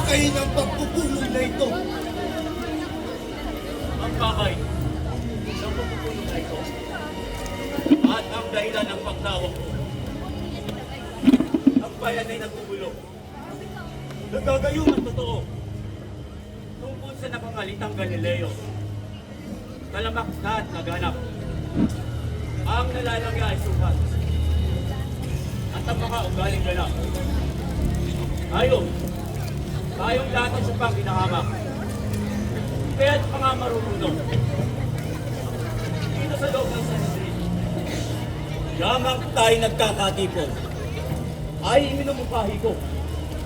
pakay ng pagpupulong na ito. Ang pakay ng pagpupulong na ito at ang dahilan ng pagtawag ko. Ang bayan ay nagpupulong. Nagagayong ang totoo tungkol sa napangalitang Galileo. Talamak na at naganap. Ang nalalagay ay sukat at ang mga ugaling ganap. Tayong lahat ang supang hinahamak. Kaya't mga marunong dito sa loob ng Sanhedrin. Yamang tayo nagkakatipon ay minumukahi ko.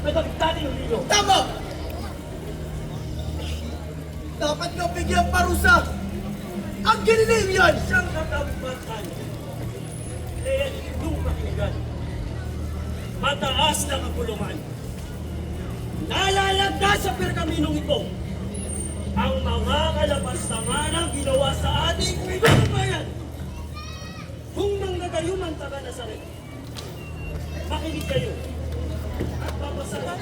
Nagagtali ng lilo. Tama! Dapat nga bigyan parusa ang Galilean! Siyang katampatan. Kaya't itong pakinggan. Mataas na kapulungan. Nalalagda sa perkaminong ito ang mga kalapastangan ginawa sa ating pinagbayan. Kung manggagayuman taga Nazaret, makinig kayo at papasalat.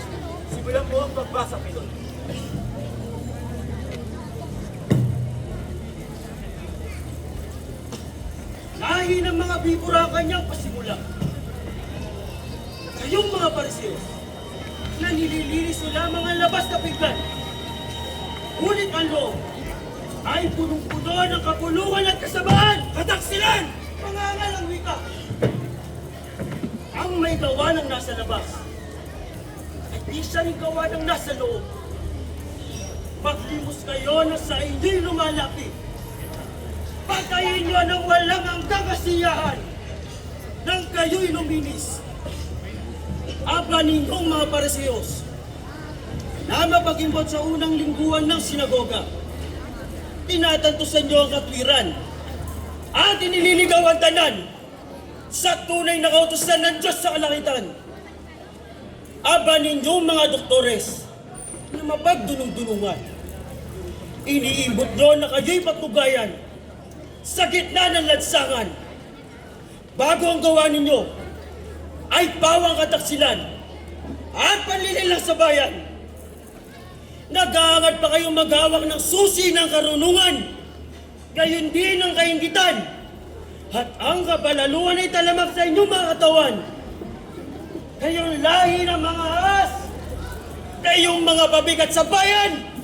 Simulan mo ang pagbasa, Pinoy. Lahi ng mga bibura ang kanyang pasimula. Kayong mga Pariseo, na nililinis nyo lamang ang labas na pinggan. Ngunit ang loob ay punong-puno ng kapulungan at kasabahan, kataksilan, pangangal ang wika. Ang may gawa ng nasa labas ay di siya rin gawa ng nasa loob. Maglimos kayo na sa inyo'y lumalaki. Patayin nyo ng walang hanggang kasiyahan nang kayo'y luminis. Aba ninyong mga Parisiyos na mapagimbot sa unang lingguan ng sinagoga, tinatantusan nyo ang katwiran at inililigaw ang tanan sa tunay na kautusan ng Diyos sa kalangitan. Aba ninyong mga doktores na mapagdunong-dunungan, iniimbot nyo na kayo'y patugayan sa gitna ng lansangan. Bago ang gawa ninyo ay pawang kataksilan at panlililang sa bayan. Nag-aangad pa kayong maghawak ng susi ng karunungan, gayon din ang kaingitan, at ang kapalaluan ay talamak sa inyong mga katawan. Kayong lahi ng mga ahas, kayong mga pabigat sa bayan,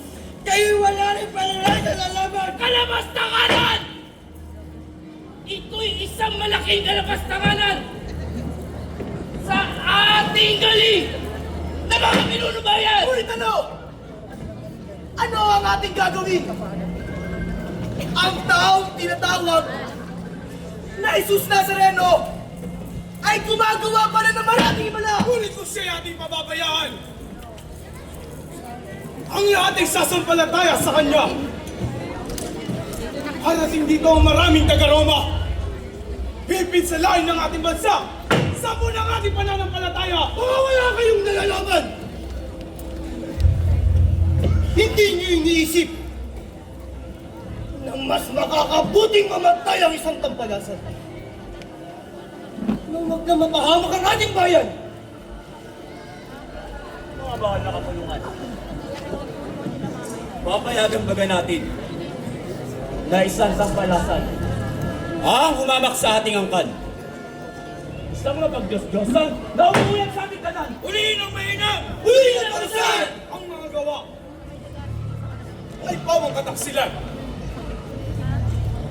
kayo'y wala rin palalay na lalaban. Kalabastanganan! Ito'y isang malaking kalabastanganan sa ating galing na mga pinunubayan! Ngunit ano? Ano ang ating gagawin? Ang taong tinatawag na Jesus Nazareno ay gumagawa pa na ng maraming mala! Ngunit kung siya'y ating pababayaan, ang lahat ay sasampalataya sa kanya. Harating dito ang maraming taga-Roma. Pipinsalain ng ating bansa. Sabo ng ating pananampalataya. Wala kayong nalalaman! Hindi niyo iniisip na mas makakabuting mamatay ang isang tampalasan nang wag na mapahamak ang ating bayan. Mga bahal na kapulungan, papayagan baga natin na isang sampalasan ang humamak sa ating angkan. Isang mapagdiyos-diyosan na umuuyag sa ating kanan. Ulihin ang mainam! Ulihin ang parusahan! Ang mga gawa ay pawang kataksilan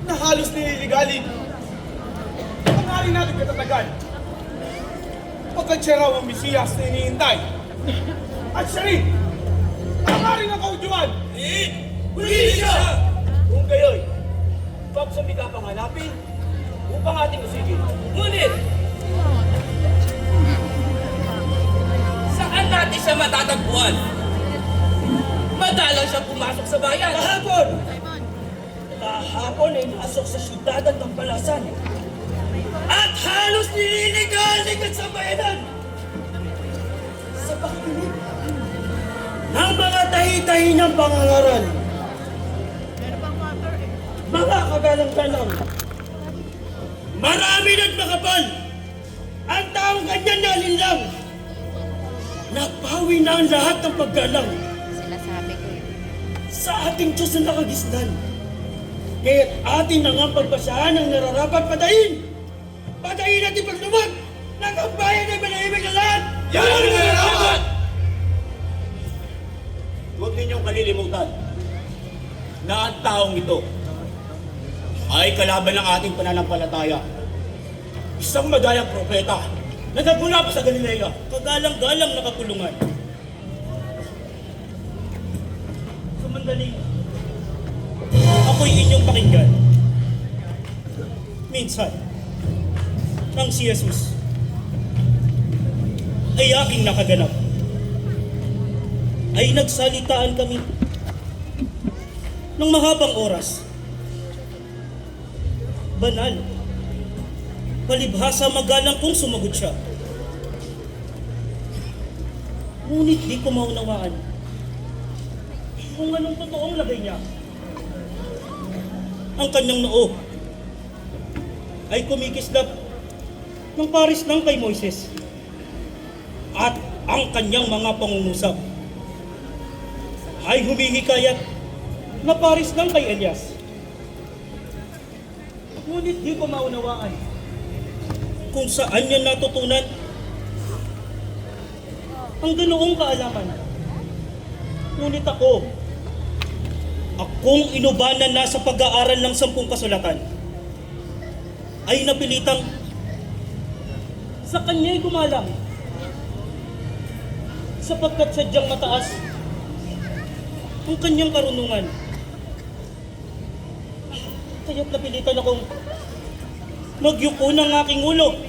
na halos nililigalin ang hari natin katatagan. Pagkat siya raw ang Mesiyas na iniintay. At siya rin ang hari ng kaudyuan. Ulihin siya! Kung gayoy, pagsumika pang hanapin upang ating usigin. Ngunit, saan natin siya matatagpuan? Madalang siya pumasok sa bayan. Kahapon ay nasok sa syudad at tampalasan. At halos nililigalig sa bayanan. Sa pakikinig ng mga tahi-tahi ng pangangaral. Mga kagalang-galang. Marami nagmakapal ang taong ganyan na alinlang. napawi na ang lahat ng paggalang Sinasabi ko yun. sa ating Diyos na nakagisnan. Kaya't atin na nga pagbasahan ang nararapat patayin. Patayin natin pagluwag ng ang bayan ay manahimik na lahat. Yan ang nararapat! Huwag ninyong kalilimutan na ang taong ito ay kalaban ng ating pananampalataya. Isang madayang propeta na nagmula pa sa Galilea. Kagalang-galang na kapulungan. Samandaling, ako'y inyong pakinggan. Minsan, nang si Jesus ay aking nakaganap, ay nagsalitaan kami ng mahabang oras. Banal. Palibhasa magalang kung sumagot siya. Ngunit di ko maunawaan kung anong totoong lagay niya. Ang kanyang noo ay kumikislap ng paris ng kay Moises at ang kanyang mga pangungusap ay humihikayat na paris ng kay Elias. Ngunit di ko maunawaan kung saan niya natutunan ang ganoong kaalaman. Ngunit akong inubanan na sa pag-aaral ng 10 kasulatan, ay napilitang sa kanya'y gumalang sapagkat sadyang mataas ang kanyang karunungan. Kaya't napilitan akong magyuko ng aking ulo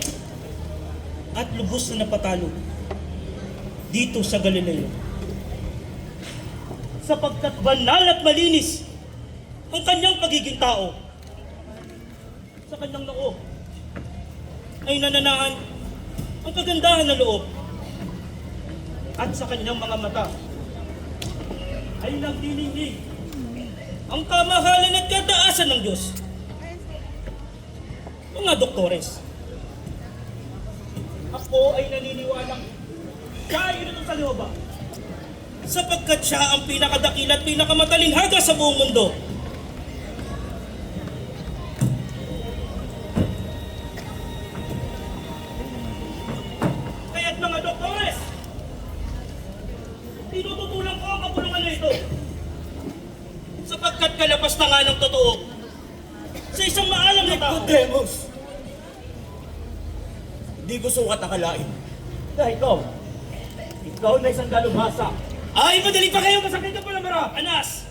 at lubos na napatalo dito sa Galileo. Sapagkat banal at malinis ang kanyang pagiging tao. Sa kanyang noo ay nananahan ang kagandahan na loob. At sa kanyang mga mata ay nagdiningning ang kamahalan at kataasan ng Diyos. Mga doktores, ako ay naniniwalang siya ay ito sa Jehova, sapagkat siya ang pinakadakil at pinakamatalinhaga sa buong mundo. Kaya't mga doktores, tinututulan ko ang kapulungan na ito, sapagkat kalabas na nga ng totoo sa isang maalam na tao. Nicodemus! Di ko sukat akalain na ikaw na isang dalubhasa. Ay, madali pa kayong kasakitan pa ng mara! Anas!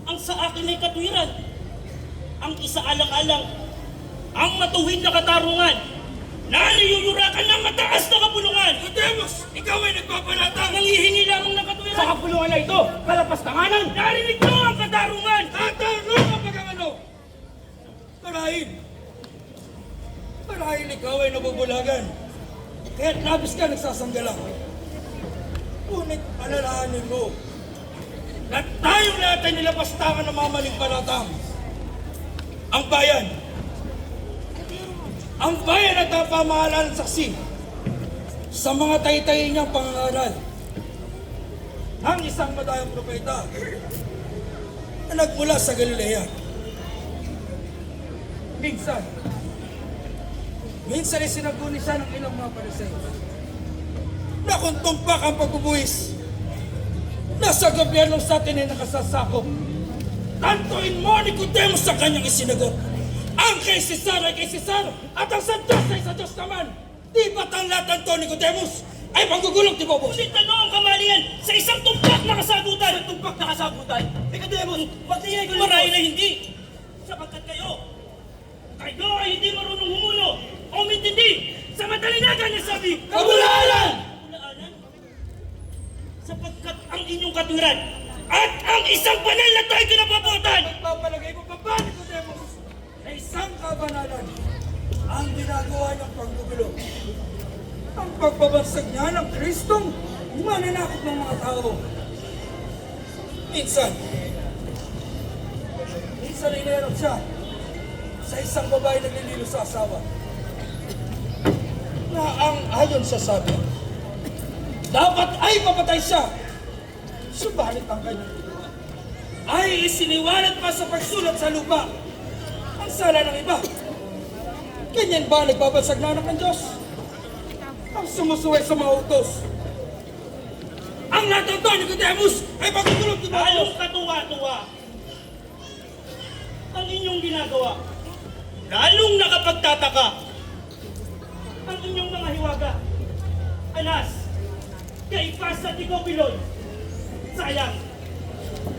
Ang sa akin ay katwiran. Ang isaalang-alang, ang matuwid na katarungan, na niyuyurakan ng mataas na kapulungan. Nicodemus, ikaw ay nagpapanatang! Nangihingi lamang ng katwiran. Sa kapulungan na ito, kalapastanganan! Narinig mo ang katarungan! Tatanong ang pagkakano! Marahil ikaw ay nabubulagan. Kaya't labis ka nagsasanggalang. Ngunit alalahanin mo na tayong lahat ay nilapastangan ng mamaling palatang. Ang bayan at ang pamahalaan saksi sa mga taytay niyang pangangaral ng isang madayang propeta na nagmula sa Galilea. Minsan ay sinaguni siya ng ilang mga Pariseo na kung tumpak ang pagbubuhis, nasa gobyerno sa atin ay nakasasakop. Tantuin mo, Nicodemus, sa kanyang isinagot. Ang kay Cesar ay kay Cesar, at ang sa Diyos ay sa Diyos naman. Di ba't ang lahat ng to, Nicodemus, ay panggugulong tibobos? Ngunit ano ang kamalian sa isang tumpak na kasagutan? Sa tumpak na kasagutan? Nicodemus, pagtingin ko marahil na hindi. Sapagkat kayo ay hindi marunong humuno o umintindi sa matalinagan na sabi. Kabulaanan! Kabulaanan? Sapagkat ang inyong katwiran at ang isang banal na tayo kinapabutan. Papalagay mo pa ba, Nicodemus, na isang kabanalan ang ginagawa niyang panggugulo? Ang pagbabansag niya ng Kristong mananakot ng mga tao. Minsan ay nairap siya sa isang babae naglililo sa asawa na ang ayon sa sabi dapat ay papatay siya. Subalit ang kanyang ginawa ay isiniwalat pa sa pagsulat sa lupa ang sala ng iba. Ganyan ba nagbabasag na anak ng Diyos? Ang sumusuway sa mga utos. Ang natuto ni Nicodemus ay pagtutulog ni Pablo. Lalong katuwa-tuwa ang inyong ginagawa. Lalong nakapagtataka ang inyong mga hiwaga. Alas, kay Pasat ikaw Piloy. Sayang.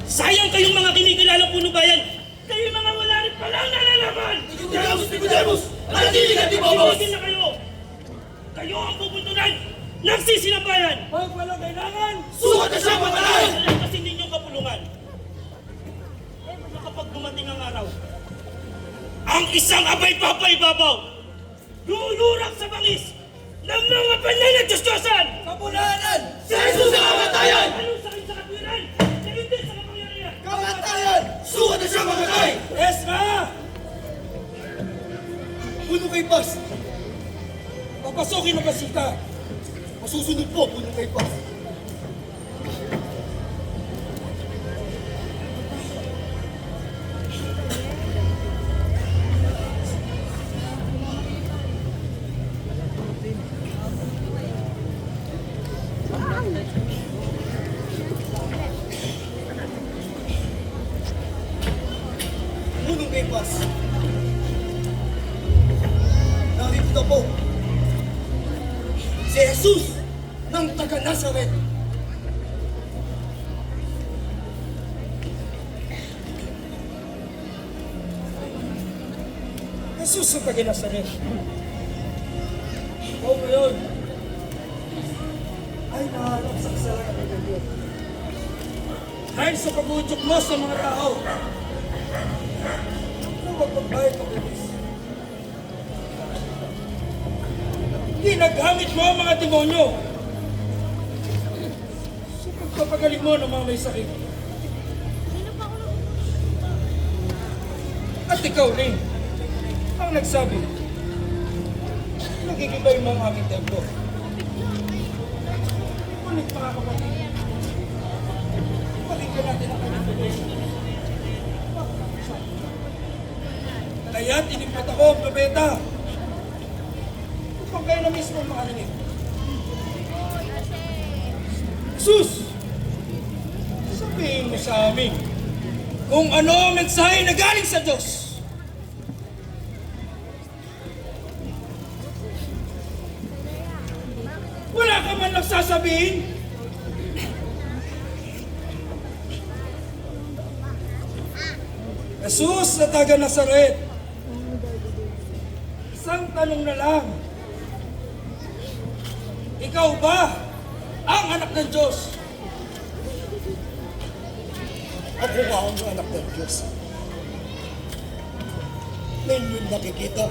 Sayang kayong mga kinikilalang puno bayan. Kayo mga wala rin palang nalalaman. Nicodemus! Manatili ka, Timothy! Tumigil na kayo. Kayo ang pupuntunan ng sisinabayan. Pag walang kailangan, Sukat na siya patay! Alam kasi ninyong kapulungan. Na kapag dumating ang araw, ang isang abay papay-babaw, lulurak sa bangis ng mga panay na Diyos-Diyosan! kabulanan, Si Jesus ang kamatayan! Anong sakit sa katwiran? Na hindi sa kapangyarihan! Kamatayan! Sukat na siya mamatay! Ezra! Puno kay Pas! Papasukin ang basita. Masusunod po, puno kay Pas! Puno kay Pas! Narito na po! Si Jesus ng taga Nazaret. Jesus ang taga-Nazaret. O ngayon, ay nahanap sa kasalanan ng Diyos. Dahil sa pag-udyok mo sa mga tao, na huwag magbayad ng bilis. Ginagamit mo ang mga demonyo sa pagpapagaling mo ng mga may sakit. At ikaw rin ang nagsabi, nagigibay mo ang aming templo. Ngunit mga kapatid, pakinggan natin ang kanyang bibig. Kaya't inipat ako ang propeta upang kayo na mismo makarinig. Jesus! Sabihin mo sa amin kung ano ang mensahe na galing sa Diyos. Wala ka man lang sasabihin? Jesus na taga Nazaret, isang tanong na lang. Ikaw ba ang anak ng Diyos? Ako nga ang anak ng Diyos. Ngayon nakikita.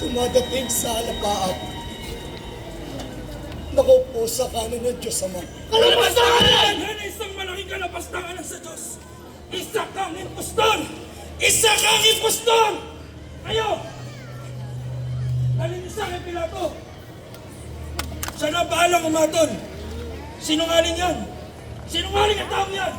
Tumadating sa alapaap. Nakaupo sa kanan ng Diyos Ama. Kalapastangan! Yan ay isang malaking kalapastangan sa Diyos. Isa kang impostor! Isa kang impostor! Kayo! Dalhin niyo sa akin, Pilato. Siya na bahalang umatol. Sinungaling yan. Sinungaling ang taong yan.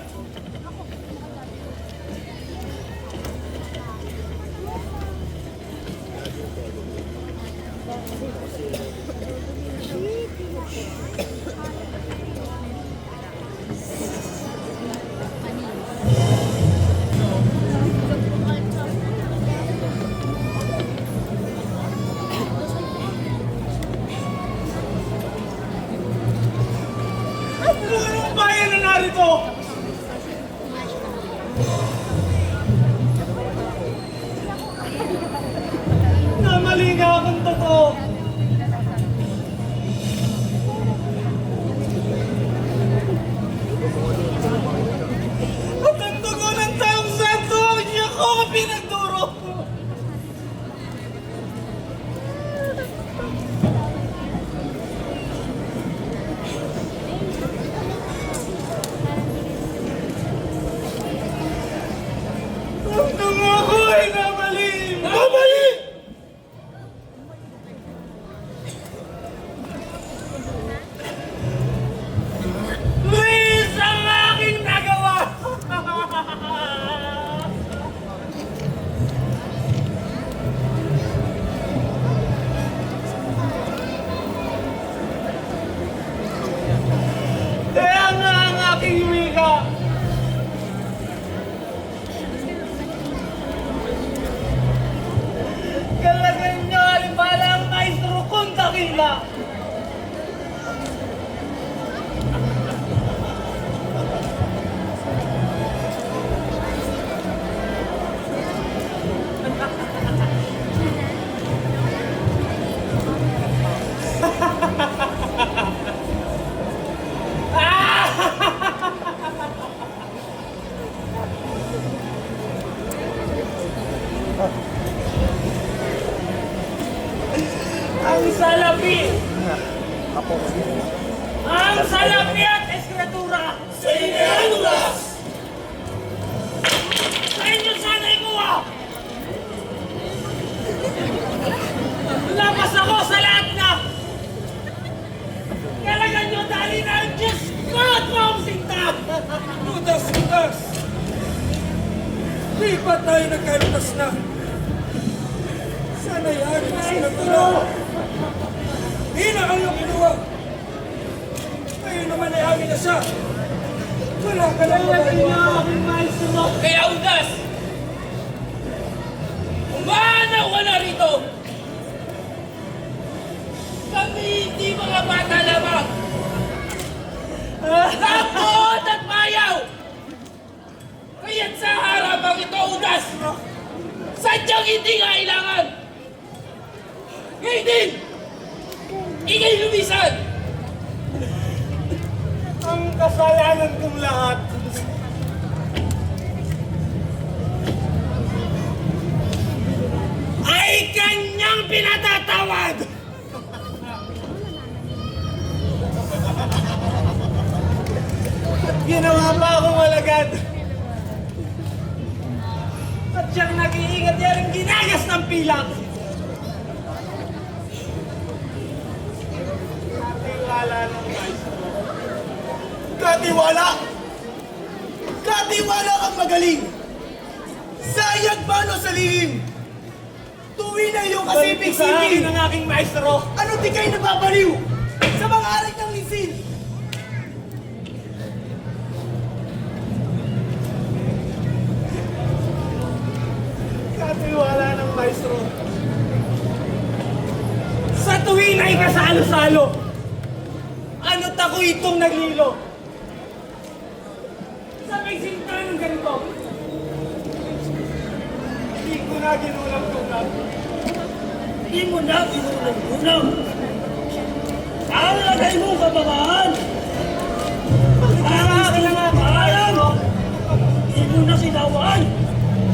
Punong bayan na narito! Namali nga akong totoo! At ang dugo ng taong santo ang niya ko ang pinagduro! Ang dugo ko ay namali! Namali! Ang salapi! Ang salapi at eskretura! Sa Ineanuras! Sa inyo sana ikuha! Labas ako sa lahat na! Kailangan nyo dali na ang Diyos ko at mga sinta! Judas, Judas! Di ba tayo nagkalutas na? Sana yan na sinagtulong. Di na kayo kinuha. Kayo naman ay amin na siya. Wala ka lang magagawa. aking maestro! Kaya Judas! Umanaw ka na rito! Kami hindi mga bata lamang! Takot at mayaw! Kaya't sa harapang ito, Judas! Sadyang hindi kailangan! Ngayon din! Ika'y lumisan! Ang kasalanan kong lahat Ay kanyang pinatatawad! ginawa pa akong alagad. At siyang nag-iingat yan ang ginagas ng pilak! Katiwala ng maestro. Katiwala! Katiwala kang magaling! Sayag balo sa lihim! Tuwi na iyong Balik sa akin kasipig-sipig! ang aking maestro. Ano di kayo nababaliw? Sa mga aral ng lisin! Katiwala ng maestro. Sa tuwing ay kasalo-salo, ano't ako itong naglilo? Sa may sinta ng ganito, Hindi ko na ginulang-tulang. di mo na ginulang-gulang. Ang lagay mo kababahan! Ang aking mga pangalan, di mo na sinawaan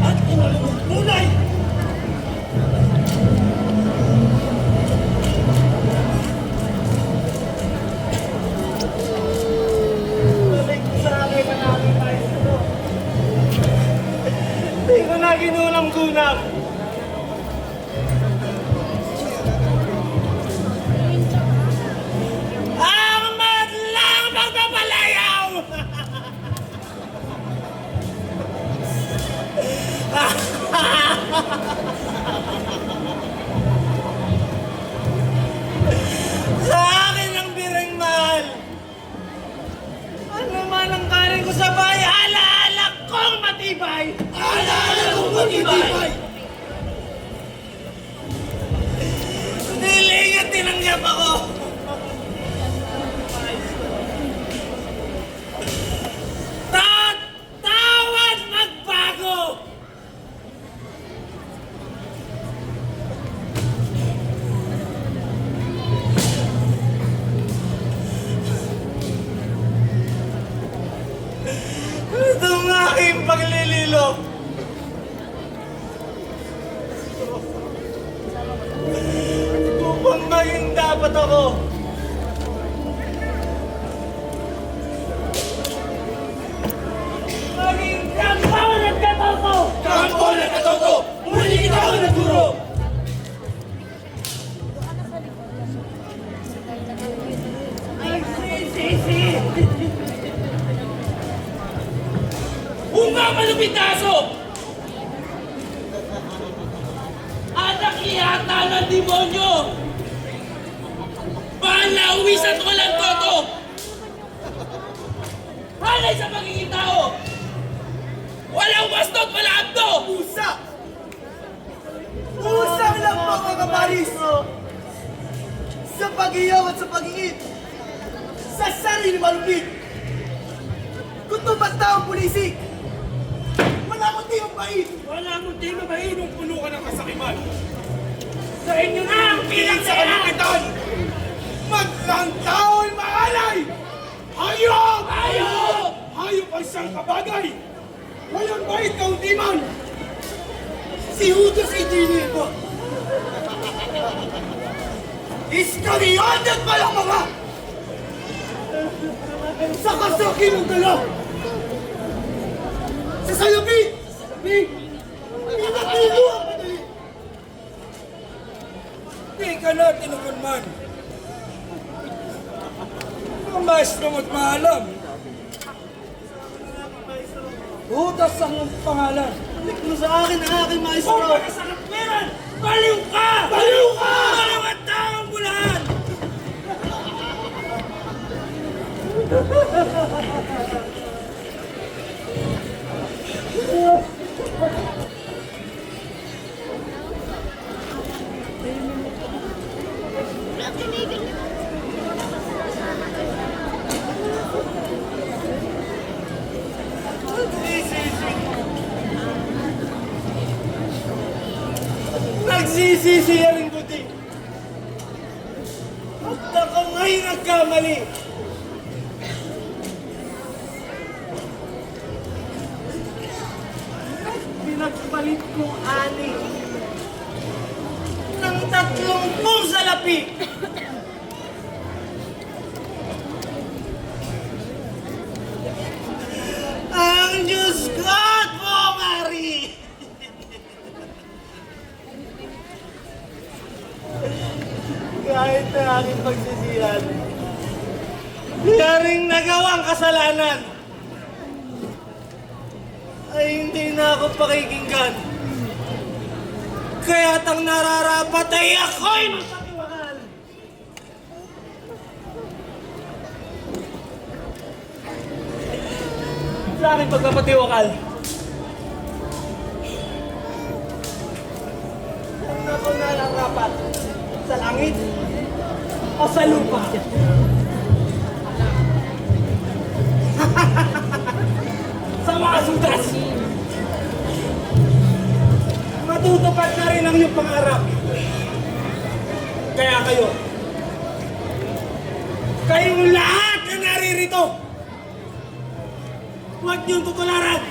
at inalulunay. Balik sa akin ang aking maestro. Hindi ko na ginulang-gulang. Ang madlang magpapalayaw! Sa akin ang bireng mahal. Ano man ang kanin ko sa bahay, alaala kong matibay! Alaala kong matibay! Niling at tinanggap ako! Tatawad magbago! Itong aking paglililo. Upang maging dapat ako. Maging kampaw ng kapaw ko! Kampo na katoto! Muli kita ang nagturo! Ay, sisi! Unga malupit na aso! Anak yata ng demonyo! Panauwi sa tulang toto! Halay sa pagiging tao! Walang bastot, wala abdo! Pusa! Pusang lang po mga Paris! Sa pag-iyaw at sa pag-ingit! Sa sarili malupit! Kung tumas taong pulisik! Wala mo di mabait! Wala mo di mabahin! Nung puno ka ng kasakiman. Sa inyo na ang Pilit sa pinagsayan! kalupitan. Maglang tao'y maalay. Hayop! Hayop! Hayop ay siyang kabagay. Walang bait kaunti man. Si Judas ay dinigo. Iskariote pa lang mga! Sa kasaki ng dala. Sa salapi! Pinatilo ang madali. Di ka na tinukunman. Ang maestro mo't maalam. Judas ang pangalan. Balik mo sa akin ang aking maestro. Kung baka sa kapweran, baliw ka! Baliw ka! Baliw at taong bulahan! Nagsisisi yan rin buti. At ako ngayon nagkamali. Pinagpalit kong ani ng 30 salapi. Ang Diyos God mo, Mary! Kahit na aking pagsisihan, yaring nagawang kasalanan, ay hindi na ako pakikinggan. Kaya't ang nararapat ay ako'y magpatiwakal. Sa aking pagpapatiwakal, ang ako nararapat sa langit o sa lupa. Sa mga sudas, matutupad na rin ang iyong pangarap. Kaya kayong lahat na naririto, huwag niyong tutularan.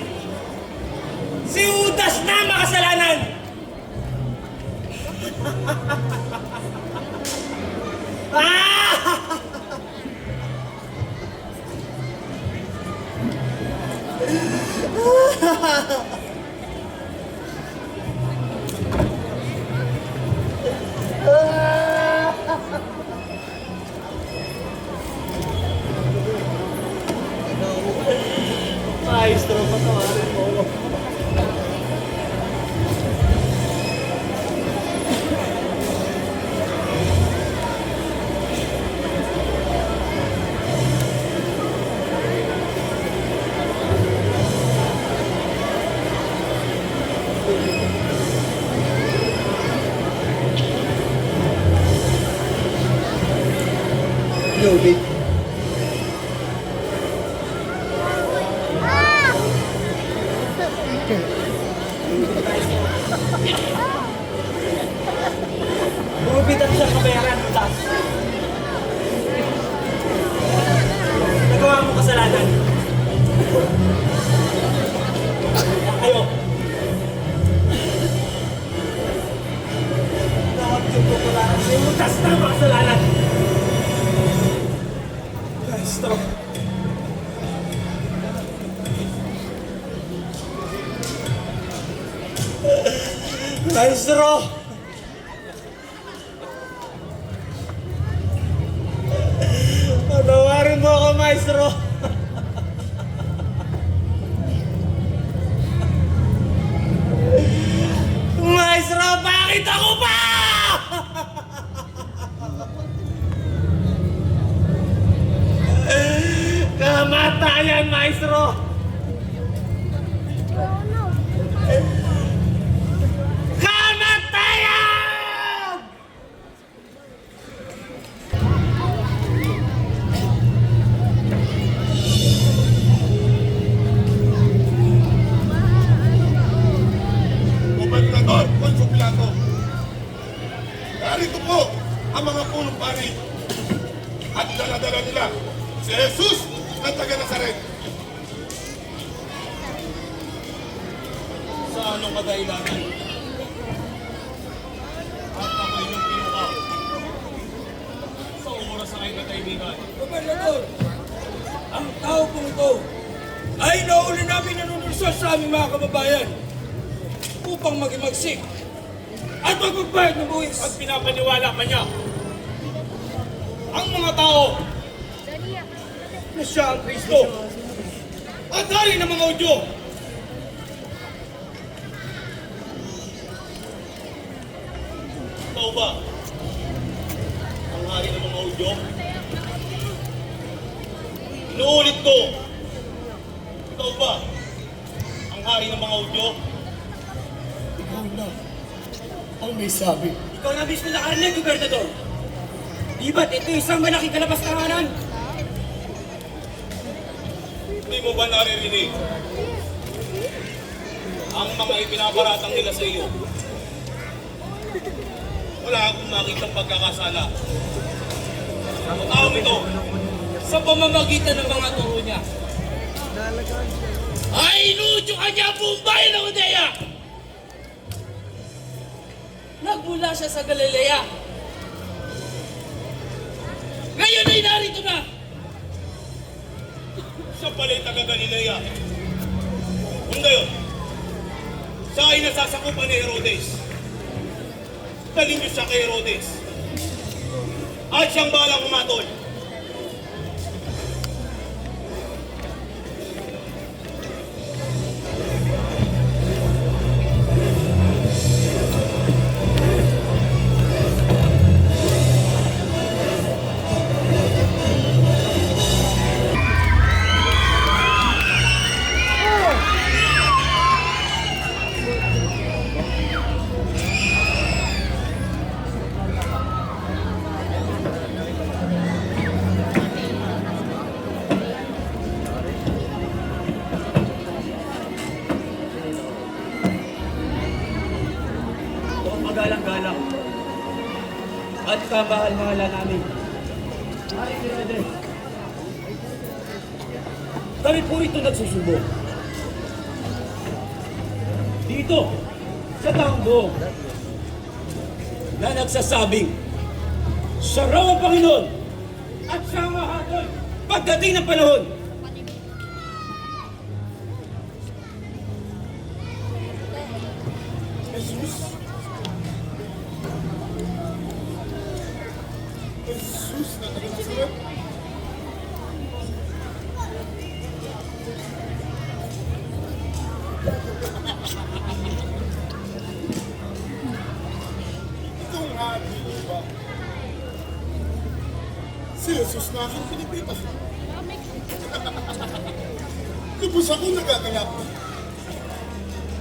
Si Judas na makasalanan. Maestro, patawarin mo ako. Yogi. Bumibitak siya kabayaran, Judas. Nagawa mo kasalanan. Ayo. Huwag yung tutularan si Judas na makasalanan. Maestro. Maestro! Patawarin mo ako, Maestro! Maestro, bakit ako pa? Kamatayan, Maestro! Kamatayan! Gobernador Poncio Pilato, narito po ang mga punong pari at dala-dala nila si Jesus ng taga Nazaret. Sa anong kadailanan? ay nauli namin nanunursot sa aming mga kababayan upang magimagsik at magpagbayad ng buwis. At pinapaniwala pa niya ang mga tao na siya ang Kristo at hari ng mga Hudyo. Ikaw ba ang hari ng mga Hudyo? Inuulit ko, ikaw ba ang hari ng mga Hudyo? Ikaw na ang may sabi. Ikaw na mismo nakarinig, Gobernador. Di ba't ito isang malaking kalabastanganan? Hindi mo ba naririnig ang mga ipinaparatang nila sa iyo? Wala akong makitang pagkakasala. Ang taong ito, sa pamamagitan ng mga turo niya, ay inudyo kanya ang buong bayan ng Judea! Nagmula siya sa Galilea. Ngayon ay narito na! Siya pala'y taga-Galilea. Kung gayon, siya ay nasasakupan ni Herodes. Dalhin niyo siya kay Herodes. At siyang balang umatol. Magalang-galang at kamahal-mahala namin. Ay, Herodes. Kami po ito nagsusubo. Dito, sa taong buong, na nagsasabing, siya raw ang Panginoon at siya ang mahatol pagdating ng panahon. Jesus na taga-Nazaret. Ikaw nga, di ba? Si Jesus na aking pinipitas. Lubos ako nagaganap.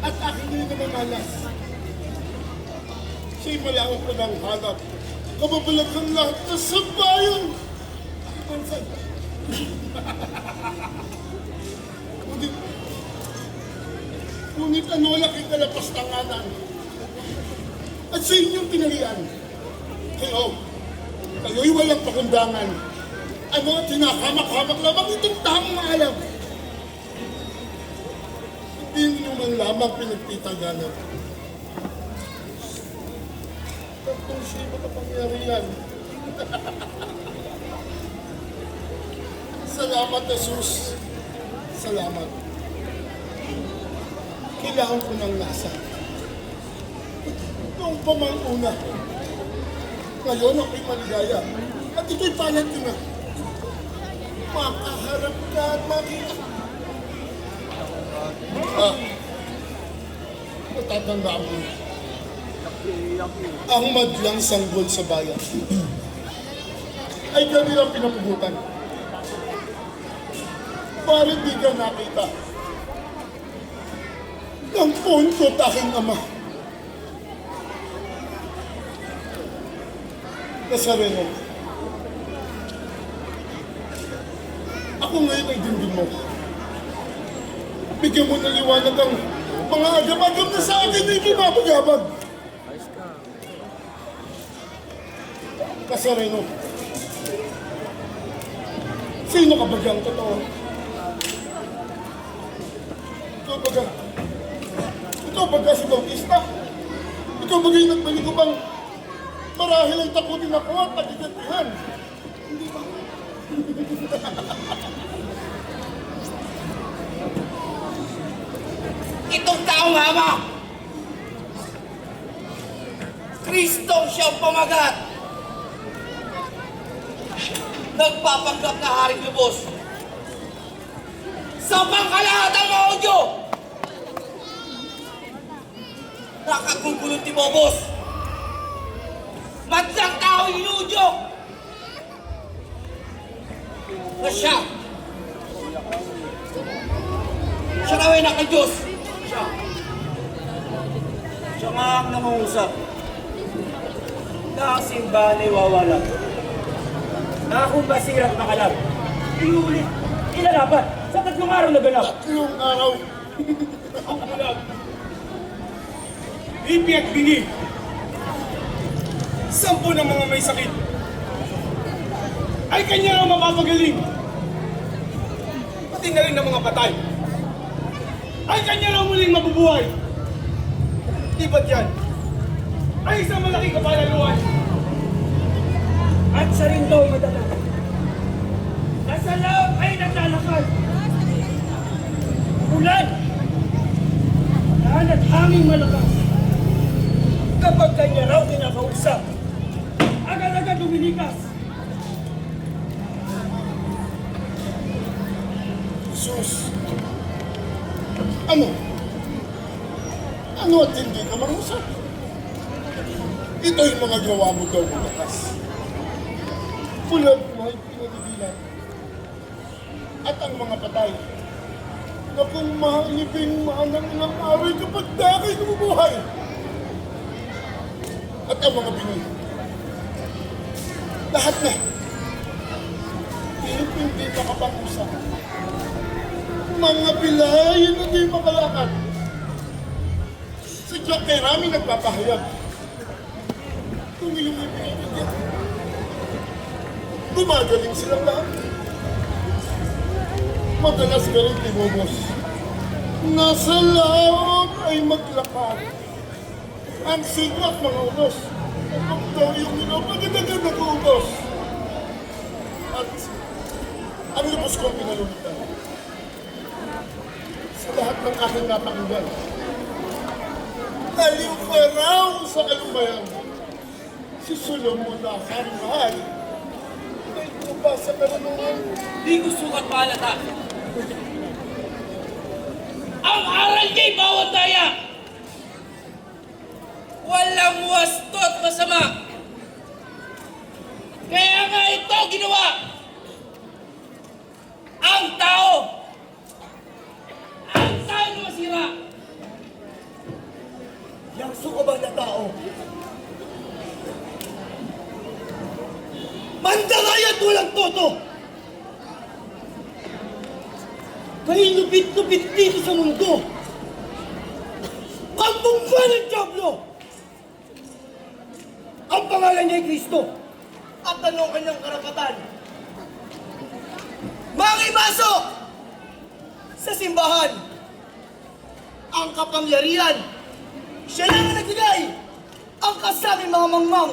At aking hindi namamalas. Siya'y malawak ko ng hanap. Kababalag ang lahat sa bayan. Pansan. Ngunit ano laking kalapastanganan. At sa inyong pinarian. Kayo'y walang pakundangan. Ano at hinahamak-hamak lamang itong tamang maalam. Hindi nyo man lamang pinagtitaganan. Kung siya'y makapangyarihan. Salamat, Jesus. Salamat. Kailangan ko ng nasa. Noong pa man una. Ngayon ako'y maligaya. At ito'y palat ko na. Makaharap ka at makita. Natatandaan mo. Ang madlang sanggol sa bayan ay kanilang pinapugutan. Para di ka nakita ng puntot aking ama. Nazareno, ako ngayon ay dinggin mo. Bigyan mo ng liwanag ang mga agam-agam na sa akin na ibinabagabag. Nazareno, sino ka bagang totoo? Ikaw baga si Bautista? Ikaw bagay nagbalik ko bang marahil ay takutin ako at pagigantihan? Hindi ba? Itong taong hamak, Kristong siyang pamagat. Nagpapanggap na haring lubos sa pangkalahatang mga Hudyo. Nakagugulong Tibobos. Madlang tao inudyok na siya raw ay naka-Diyos. Siya nga ang nangungusap na ang simbahan ay wawala. Na kung basira't makalab, iulit, ilalaban sa 3 araw na ganap. 3 araw. Ang bulag. Ipi at bingi. 10 ng mga may sakit ay kanya raw mapapagaling. Pati na rin ng mga patay ay kanya raw muling mabubuhay. Di ba't yan ay isang malaking kapalaluan? At siya rin daw madala. Nasa loob ay naglalakad. Ulan. Daan at hangin malakas. Kapag kanya raw kinakausap, agad-agad lumilikas. Sus. Ano? Ano at hindi ka marusap? Ito'y mga gawa mo daw ng lakas. Bulag mo ay pinadidilan. At ang mga patay na kung mailibing manang ilang aral kapag dakay nabubuhay. At ang mga bingi. Lahat na. Hindi makapag-usap. Mga bilayan na di makalakad. Sadya kay Rami nagpapahayag. Kung iyong ibinibigyan, gumagaling silang lahat. Madalas ka rin Tibobos. Nasa loob ay maglakad. Ang sigla at mga unos. Kapag daw yung ilaw, magandagad na kuutos. At ang lubos kong pinalunitan. Sa lahat ng aking napakinggan. Aliw pa raw sa kalubayan. Si Solomon na aking mahal. Ay ba sa karunungan? Di ko sukat pahalata. Ang aral niya'y bawat daya. Walang wasto at masama. Kaya nga ito ginawa. Ang tao na masira. Yang sukabang na tao. Mandangay at walang toto. Kay lupit-lupit dito sa mundo. Ang bumba ng Diablo. Ang pangalan niya ay Kristo. At anong kanyang karapatan? Mangimasok sa simbahan. Ang kapangyarihan. Siya lang ang nagbigay. Ang kasabing mga mangmang.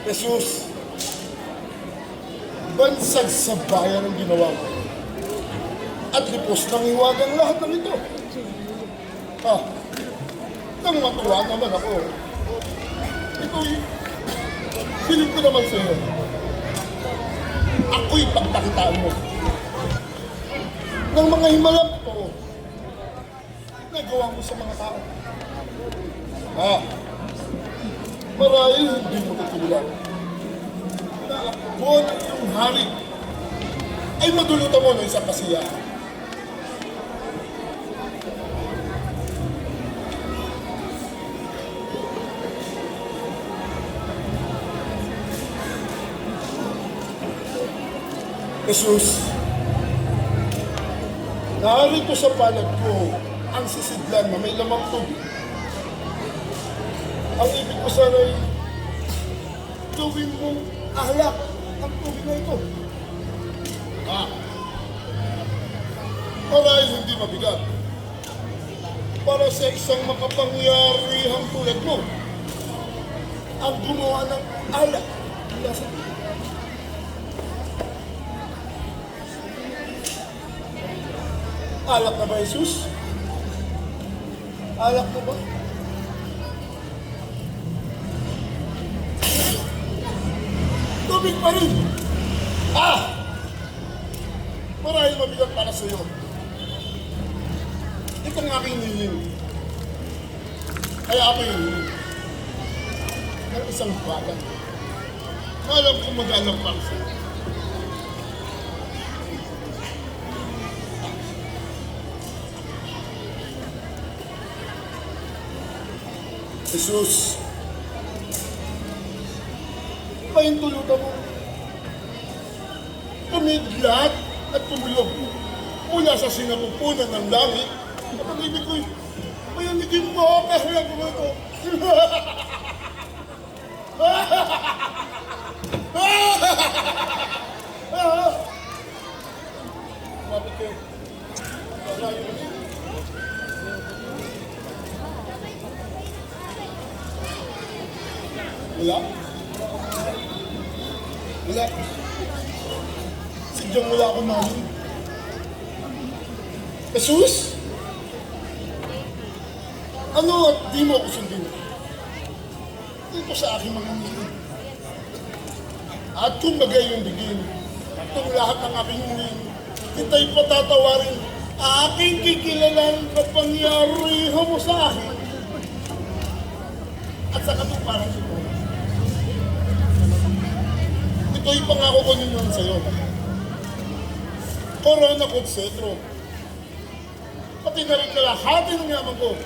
Jesus, bansag sa bayan ang ginawa mo. At lipos ng hiwagang lahat ng ito. Nang matuwa naman ako. Ito'y piling ko naman sa iyo. Ako'y pagpakitaan mo. Ng mga himalang ito, nagawa mo sa mga tao. Marahil hindi mo tutulungan. Na ako ng iyong hari ay madulutan mo ng isang kasiyahan. Jesus, narito sa palad ko ang sisidlan na may lamang tubig. Ang ibig ko sana ay gawin mong ahlak ang tubig na ito. Marahil hindi mabigat. Para sa isang makapangyarihang tulad mo, ang gumawa ng alak mula sa tubig. Alak na ba, Jesus? Alak na ba? Tubig pa rin! Marahil mabigat para sa iyo. Itong aking hingin. Kaya ako hingin. Ng isang bagay. Alam kong mag-alang para sa iyo. Jesus, pahintulutan mo. Tumiglat at tumulog mula sa sinapupunan ng langit. At ang ibig ko'y mayamigin mo kahit ako ito. Bakit kayo? Malayo mo. Wala? Wala. Sadyang wala akong mami. Jesus? Ano at di mo ako sundin? Dito sa aking mga ngingin. At kung bagay yung bigin, itong lahat ng aking ngingin, kita'y patatawarin, aking kikilalang kapangyarihan mo sa akin. At sa katuparan ito. Ito'y pangako ko ninyo sa'yo. Korona ko't setro. Pati na rin kalahati ng yaman ko.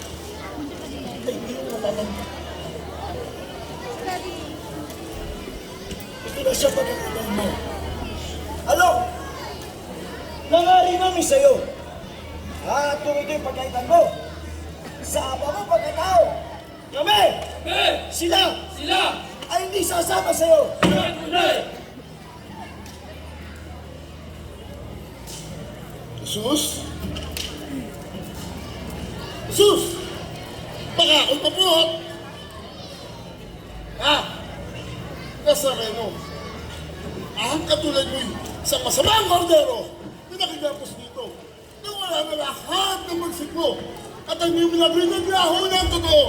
Ay, hindi mo mapapagod. Ito na siya pagkakalang mo. Ano? Nangaling namin sa'yo. At kung ito'y pagkaitan mo, sa apa mo pagkatao, kami! Sila! Ay hindi sasama sa'yo! Jesus? Jesus! Baka akong mabuhat! Nazareno, ang katulad mo'y sa masamang kordero na nakigapos dito na wala na lahat ng magsik mo at ang iyong pinabinaglaho ng totoo.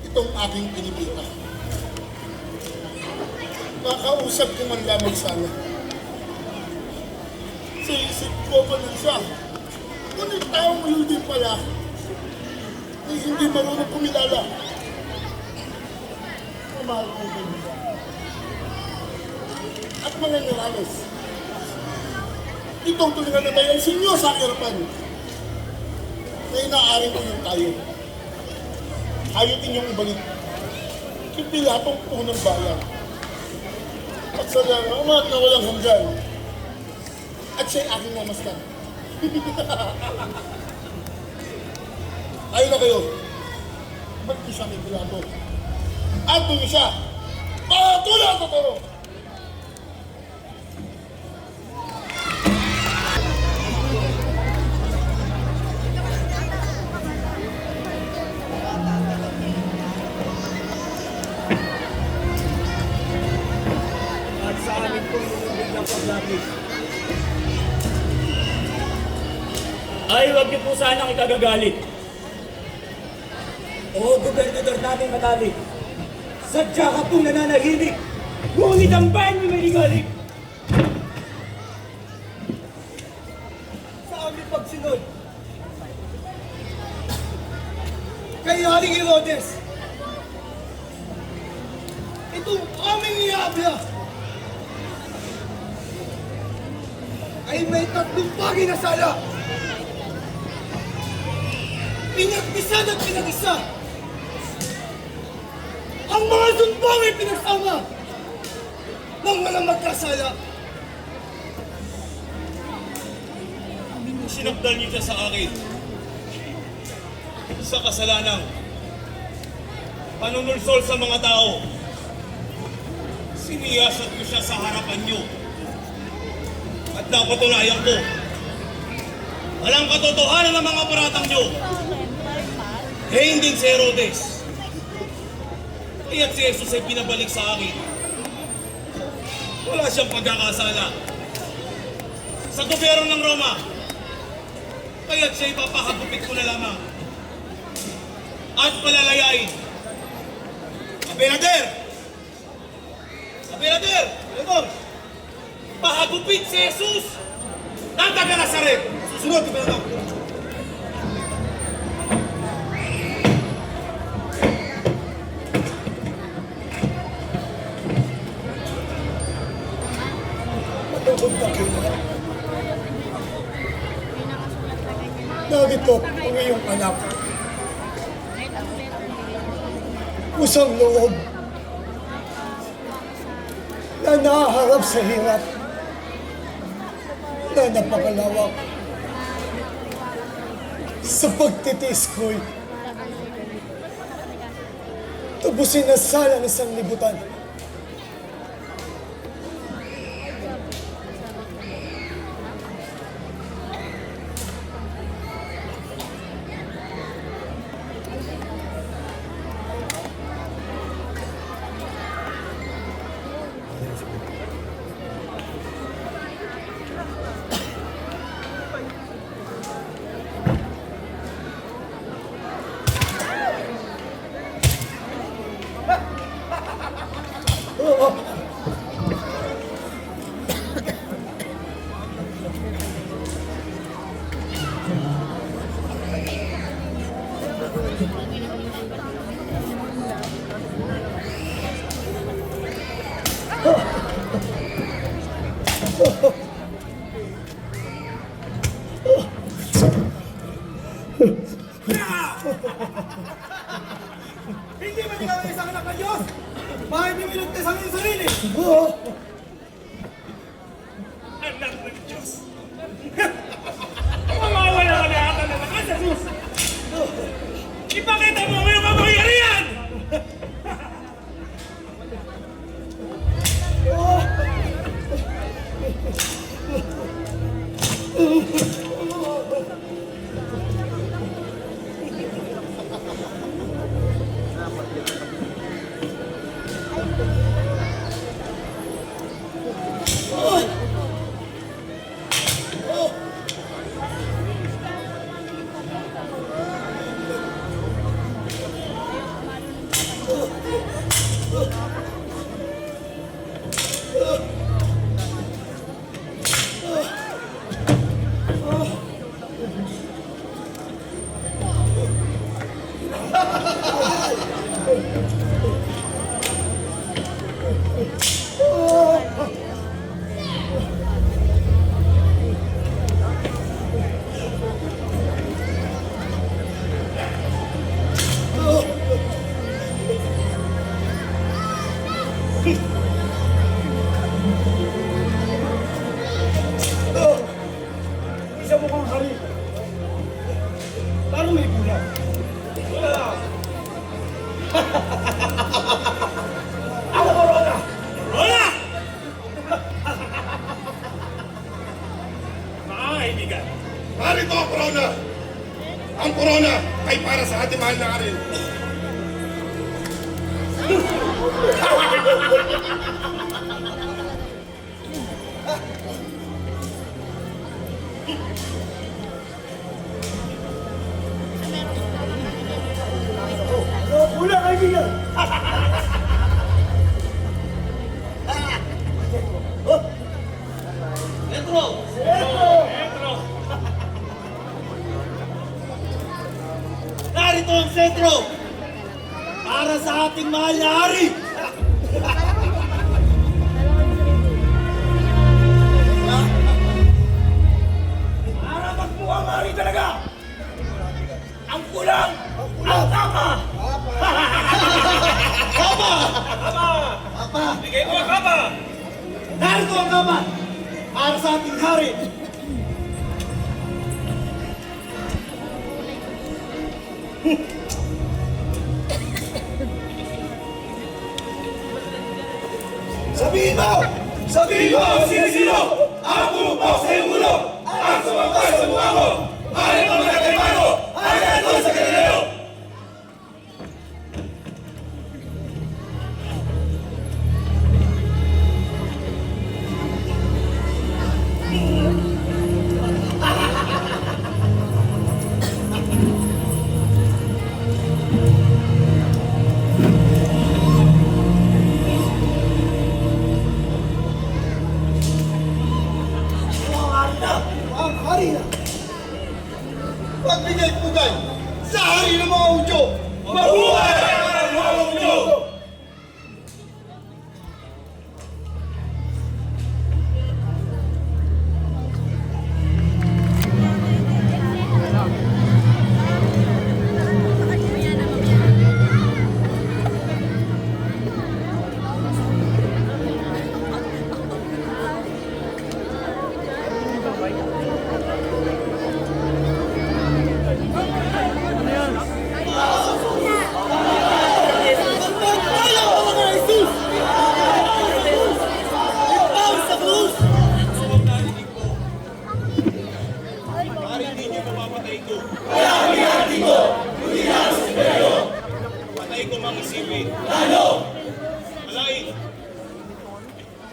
Itong aking pinipita. Makausap ko man lamang sana. Sa isip ko pa lang siya. Ngunit taong ulo din pala ay hindi marunong kumilala. Mahal ko kaibigan. At mga Morales, itong tulingan na tayo ang sinyo sa aking harapan na inaaring ko yung tayo. Ayaw inyong ibalik kay Pilatong unang bayan. At salamat na walang hanggan. At siya'y aking namastan. Ayaw na kayo. Ba't di siya kay Pilato? At doon siya. Patula ang totoo! At sa amin pong lumubig ng paglapit, ay huwag niyo po sanang ikagagalit. O gobernador namin matalik, sadya ka pong nananahimik, ngunit ang bayan mo may ligalik. Sa aming pagsunod kay Haring Herodes, itong aming iabya ay may tatlong bagay na sala. Pinagpisan at pinag-isa. Ang mga sumbong ay pinagsama ng walang magkasala. Sinakdal niyo siya sa akin sa kasalanang panunulsol sa mga tao. Siniyasat ko siya sa harapan niyo at napatunayan ko walang katotohanan ng mga paratang niyo. Eh hindi si Herodes Kaya't si Jesus ay pinabalik sa akin. Wala siyang pagkakasala. Sa gobyerno ng Roma, kaya't siya ipapahagupit ko na lamang. At palalayain. Abinader! Abinader! Abinader! Pahagupit si Jesus! Ng taga Nazaret! Susunod, Abinader! Narito ang iyong anak. Kusang loob na nahaharap sa hirap na napakalawak. Sa pagtitiis ko'y tubusin na sala ng sanglibutan. Hindi ba ikaw ang isang anak ng Diyos? Bakit di minugtas ang iyong sarili? Anak ng Diyos! Mawawala ka na ata na naman, Jesus! Ipakita mo ang iyong kapangyarihan! Isa mo kang hari. Parang may bulag. Ako Corona! Corona! Mga kaibigan, Narito ang corona! Ang corona ay para sa ating mahal na Aril. Wala kaibigan! Petro! Narito ang sentro para sa ating mahal na hari! Para magmukhang hari talaga! Ang kulang! Ang tama! Bigay ko ang kama! Narito ang kama! Para sa ating hari! Sabihin mo! Sabihin mo ang sino-sino! Ang pumupok sa iyong ulo! Ang sumangkay sa mukha mo! Ay ang mga kaimano! Ay ang sa Galileo!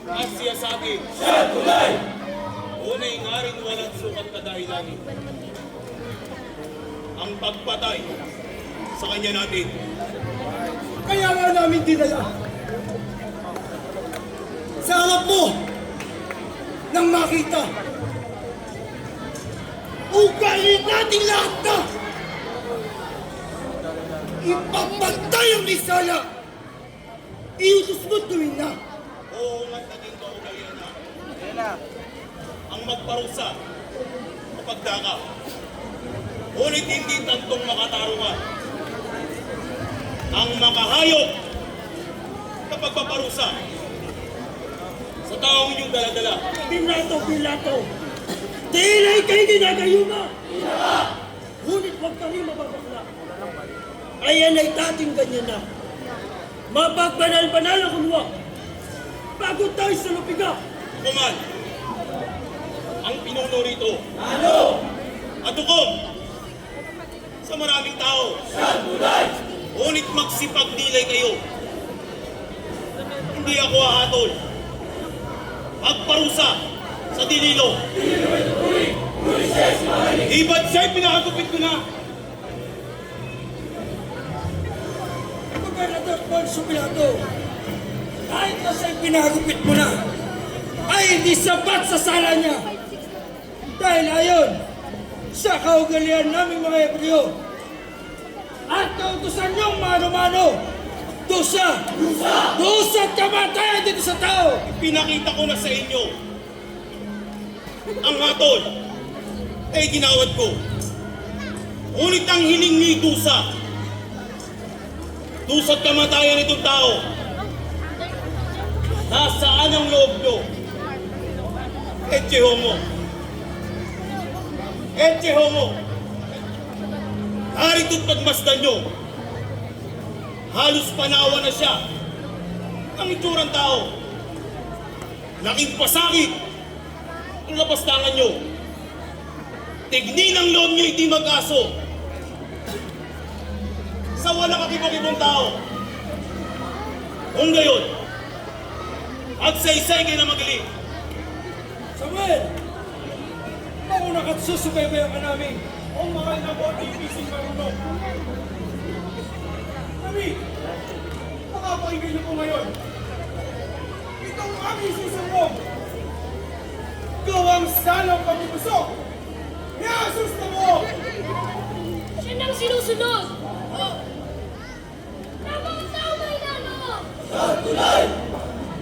At siya sabi, siya tulay! Unay nga rin walang sukat kadahilan. Ang pagpatay sa kanya natin. Kaya nga namin dinala. Sa harap mo, nang makita, ugayin natin lahat na ipapantay ang misala. Iutos mo't gawin na. Oo nga't naging kaugalian na. Ang magparusa kapag daka. Ngunit hindi tantong makatarungan. Ang makahayop kapag paparusa sa taong inyong daladala. Pilato! Tila'y kayo ginagayuma! Ngunit huwag ka rin mababakla. Ayan ay dating ganyan na. Mapagbanal-banal ang kulwa. Bago tayo sa lupiga. Kuman, ang pinuno rito. Ano? At hukom sa maraming tao. Ngunit magsipagdilay kayo. Hindi ako hahatol. Magparusa sa dililo. Iba't siya'y pinakagupit ko na. Gobernador Poncio Pilato, kahit na siya'y pinagupit mo na, ay hindi sapat sa sala niya. Dahil ayon sa kaugalian naming mga Hebreo at kautusan niyong mano-mano, dusa at kamatayan dito sa tao. Pinakita ko na sa inyo. Ang hatol ay ginawad ko. Ngunit ang hiningi dusa at kamatayan itong tao. Nasaan ang loob nyo? Etche homo. Narito't pagmasdan nyo. Halos panawa na siya. Ang itsurang tao. Laking pasakit ang lapastangan nyo. Tignin ang loob nyo hindi mag-aso. Sa walang kakibong-ibong tao. Kung gayon, magsaysay kayo na magaling. Samuel! Mauna ka't susubaybayan ka namin. Ang mga inabot ay ising marunong. Kami, makapakinggan niyo po ngayon. Itong aming susumbong. Gawang sanang pagpupusok. Ni Jesus na mo! Siya nang sinusunod! Tama ang tao may nano! Sa tulay!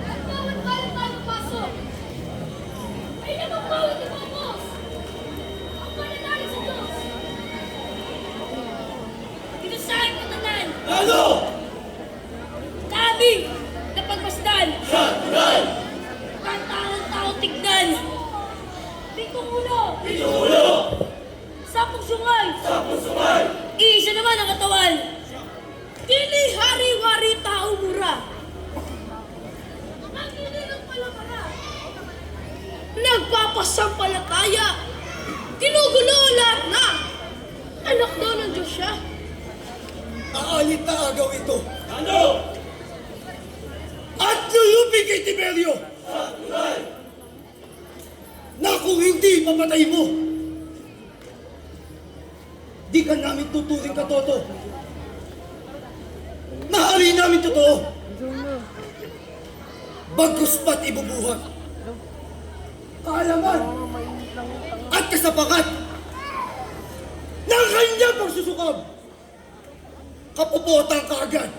At bawat balang tayo pasok! Ay nagpapawit ni Mamos! Ang pananalig sa Diyos! Dito sa aking katanan! Ano? Kami na pagmasdan! Sa tulay! Kantangan tao tignan! Pitong ulo! Sapong sungay! Iisa naman ang katawan! Dili hari-wari tao mura! Ang inilang palamara! Nagpapasampalataya! Ginugulo lahat na! Anak daw ng Diyos siya! Aalit na agaw ito. Ano? At lulupi kay Tiberio! Na kung hindi papatay mo, di ka namin tuturing katoto. Mahalin namin totoo. Bagkus pa't ibubuhat. Kaalaman at kasapakat ng kanyang pagsusukab. Kapupotang kaagad.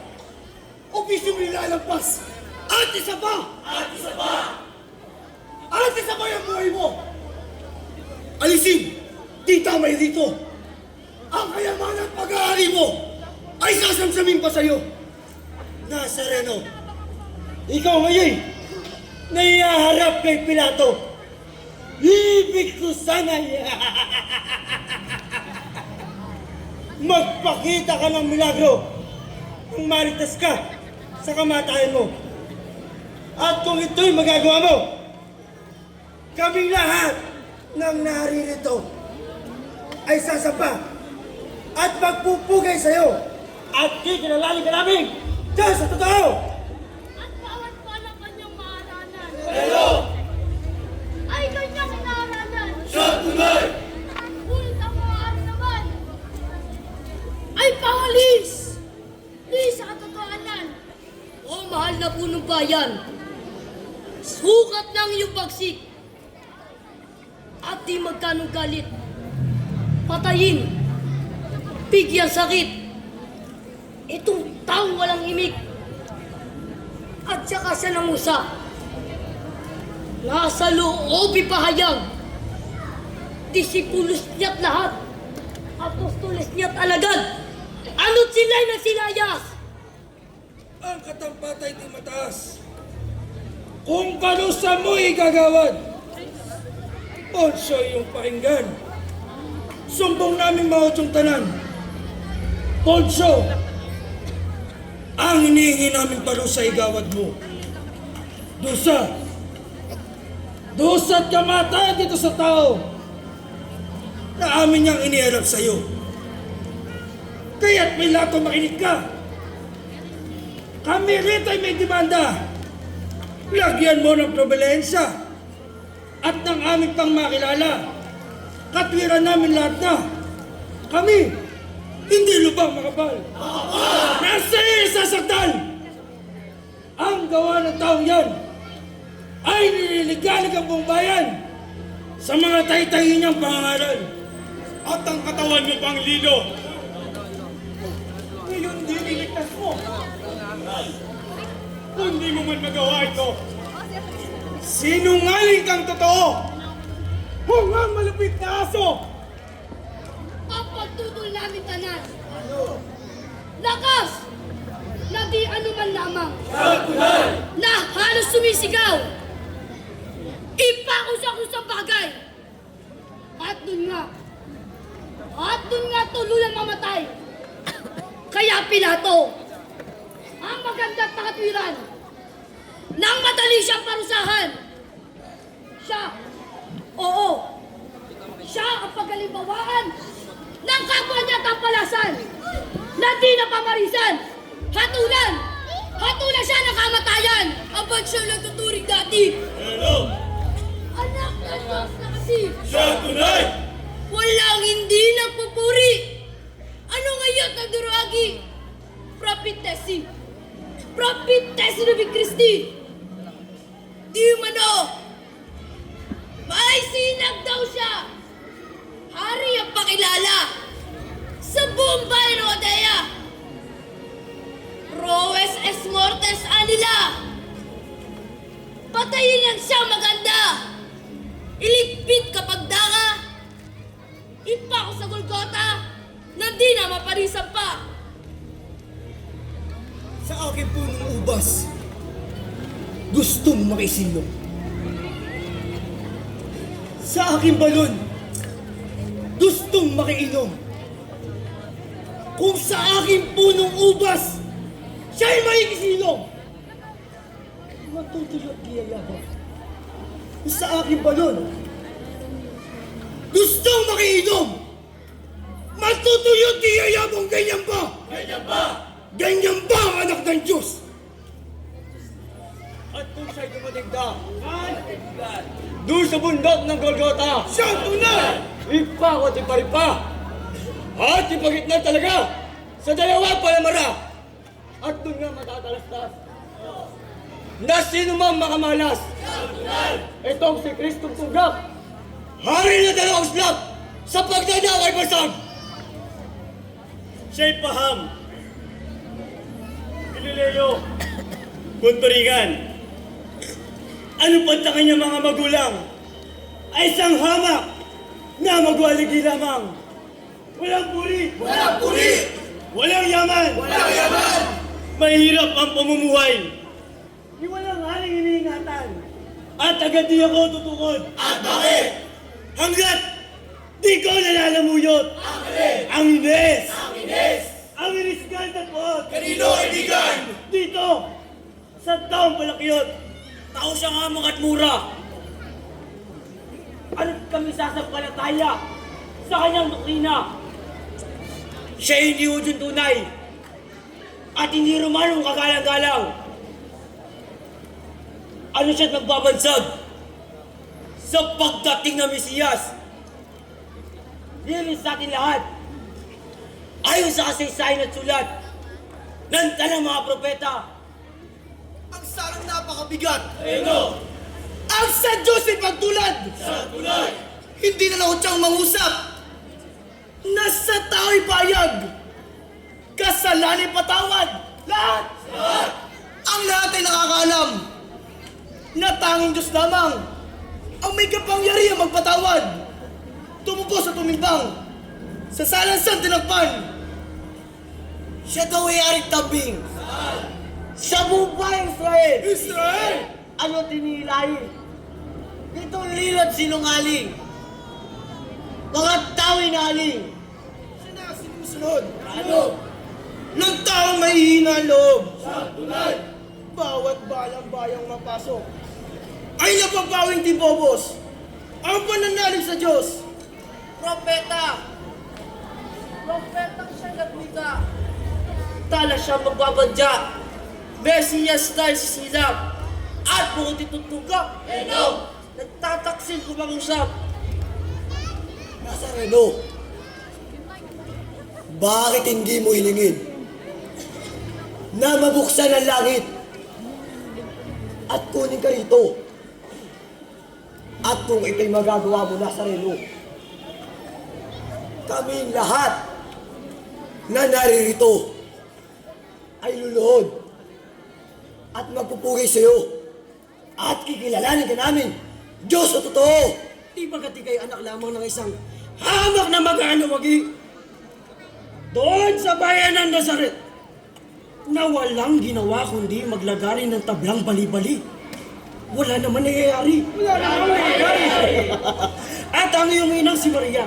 Opisyong nilalampas. At isa pa! At isa pa yung buhay mo! Alisin! Di tamay rito! Ang kayamanan at pag-aari mo ay sasamsamin pa sa'yo! Nazareno! Ikaw ngayon naihaharap kay Pilato! Ibig ko sana magpakita ka ng milagro kung maritas ka sa kamatayan mo. At kung ito'y magagawa mo, kaming lahat ng naririto ay sasapa at magpupugay sa'yo at kikinalali ka namin Diyos sa totoo! At bawat pa ng kanyang maaranan! mahal na punong bayan, sukat ng iyong pagsik at di magkanong galit, patayin, bigyan sakit, itong taong walang imik, at saka siya nangusa, nasa loob ipahayag, disipulos niya't lahat, apostoles niya't alagad, ano't sila'y nagsilayas. Ang katampatay di mataas. Kung kanusa mo igagawad, Ponso iyong pakinggan. Sumbong namin mautong tanan. Ponso, ang hinihingi namin parusa igawad mo. Dusa. Dusa't kamatayan dito sa tao na amin niyang iniharap sa'yo. Kaya't may lato makinig ka. Kami rito ay may demanda. Lagyan mo ng probelensya at ng aming pang makilala. Katwiran namin lahat na kami hindi lubang makapal. Nasa sasaktan. Ang gawa ng taong yan ay nililigalig ang buong bayan sa mga taytayin niyang pangangaral. At ang katawan mo pang lilo. Ngayon di niligtas mo. Kung di mo man magawa ito, sinungaling kang totoo. Hungang malupit na aso. Ang pagtutol namin tanan. Lakas! Na di anuman lamang. Na halos sumisigaw. Ipakusang bagay. At dun nga tuluyan mamatay. Kaya Pilato, ang maganda't nakatwiran, nang madali siyang parusahan. Siya ang pagalimbawaan ng kapwa niya tampalasan na di napamarisan. Hatulan siya ng kamatayan. Abad siya nagtuturing dati. Anak ng Diyos na kasi. Siya tunay! Walang hindi nagpupuri. Ano ngayon ang duragi? Prophetesi na Kristi. Di umano. May sinag daw siya. Hari ang pakilala sa buong bayan ng Odea. Roes es mortes anila. Patayin yan siya maganda. Iligpit kapag daka. Ipa ko sa Golgota na di na maparisan pa. Sa akin po ng ubas, gustong makisilong. Sa aking balon, gustong makiinom. Kung sa aking punong ubas, siya'y makikisilong. Matutulog niyayabang. Kung sa aking balon, gustong makiinom. Matutulog niyayabang. Ganyan ba? Ganyan ba ang anak ng Diyos? At kung siya'y dumadigda, doon sa bundok ng Golgota, Siya ang tunay! ipa ko at iparipa. At ipagitna talaga sa dalawa palamara. At doon nga matatalastas na sino mang makamalas. Itong si Kristong Tunggak, hari na dalawang slag sa pagdadaw ay basag. Siya'y paham. Galileo, Punturingan. Ano pang sa kanyang mga magulang ay isang hamak na magwaligi lamang. Walang puri. Walang yaman. Mahirap ang pamumuhay. Di walang haling iniingatan. At agad di ako tutukod. At bakit? Hanggat di ko nalalamuyot. Ang Ines. Ang inisgal na po. Kanino kaibigan? Dito. Sa taong palakyot. Tao siya nga at mura. Ano't kami sasampalataya sa kanyang doktrina? Siya hindi hudyon tunay at hindi Romanong kagalang-galang. Ano siya't nagbabansag sa pagdating ng Mesiyas? Diyan sa atin lahat, ayon sa kasaysayan at sulat ng tanang mga propeta, mabigat. Ang sa Diyos ay pagtulad. Hindi na lang siyang mangusap. Nasa tao'y payag. Kasalanan ay patawad. Lahat. Ang lahat ay nakakaalam na tanging Diyos lamang ang may kapangyarihan magpatawad. Tumubo sa tumimbang, sa salansan tinakpan. Siya daw ay aring tabing. Sa buong Israel! Ano tinilayin? Itong lilat sinungaling. Mga tao'y naling. Siya na sinusunod. Ano? Ng taong may hina loob. Bawat bayang mapasok ay napapawing tibobos. Ang pananalig sa Diyos. Propeta siya nagwika. Tala siya magbabadya. Mesiyas tayo sa silap. At bukod itutugak. Nagtataksil kumangusap. Nazareno, bakit hindi mo hilingin na mabuksan ang langit at kunin ka rito? At kung ito'y magagawa mo, Nazareno, kaming lahat na naririto ay luluhod at magpupugay sa iyo at kikilalanin ka namin Diyos sa totoo. Di ba kati kayo anak lamang ng isang hamak na mag-aanawagi? Doon sa bayan ng Nazaret, na walang ginawa kundi maglagari ng tablang bali-bali. Wala naman nangyayari. At ang iyong inang si Maria.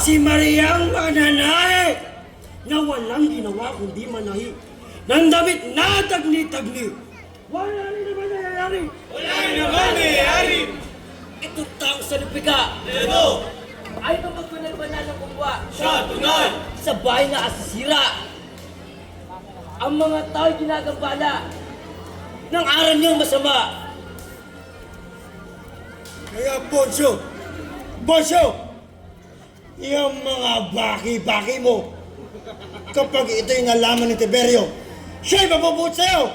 Si Maria ang mananahe na walang ginawa kundi manahi ng damit na tagni-tagni. Wala rin naman nangyayari. Ito taong sa lupika. Ay kapagpanagbanan ng kumwa. Sa bahay na asisira. Ang mga tao'y ginagambala ng aral niyang masama. Kaya Bonso, yung mga baki-baki mo, kapag ito'y nalaman ni Tiberio, siya'y mabubuot sa'yo!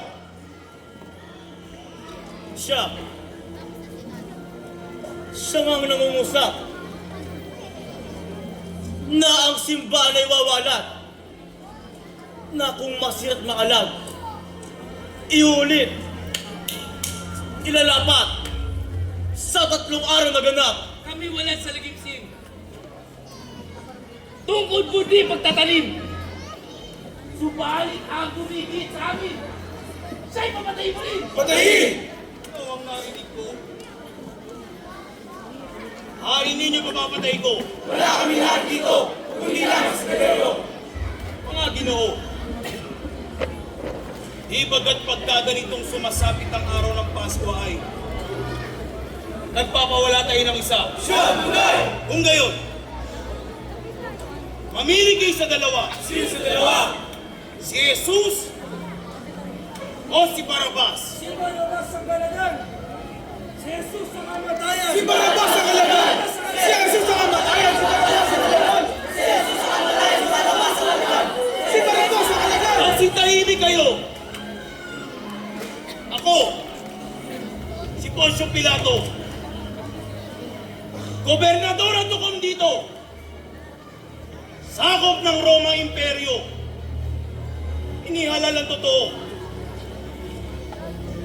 Siya ang nangungusap na ang simbahan ay wawalat, na kung masira't maalag, iulit, ilalapat, sa 3 araw na ganap. Kami wala sa lagimsim. Tungkol budi pagtatanim. Subalit ang gumigit sa amin. Siya'y pamatay mo rin. Patayin! Ito ang narinig ko. Hari ninyo papapatay ko. Wala kami lahat dito, kundi lang sa Tiberio. Mga Ginoo, di bagat pagkaganitong sumasapit ang araw ng Pasko ay nagpapawala tayo ng isa. Kung gayon, mamili kayo sa dalawa. Sino sa dalawa? Si Jesus o si Barabas. Si Barabas ang galagan! Si Jesus ang kamatayan! Si Barabas ang kalaban! Si Jesus ang kamatayan! Si Barabas ang kalaban! Si Barabas ang kalaban! Magsintahimik kayo. Ako, si Poncio Pilato, gobernador at tukom dito, sakop ng Roma Imperyo, inihalal ang totoo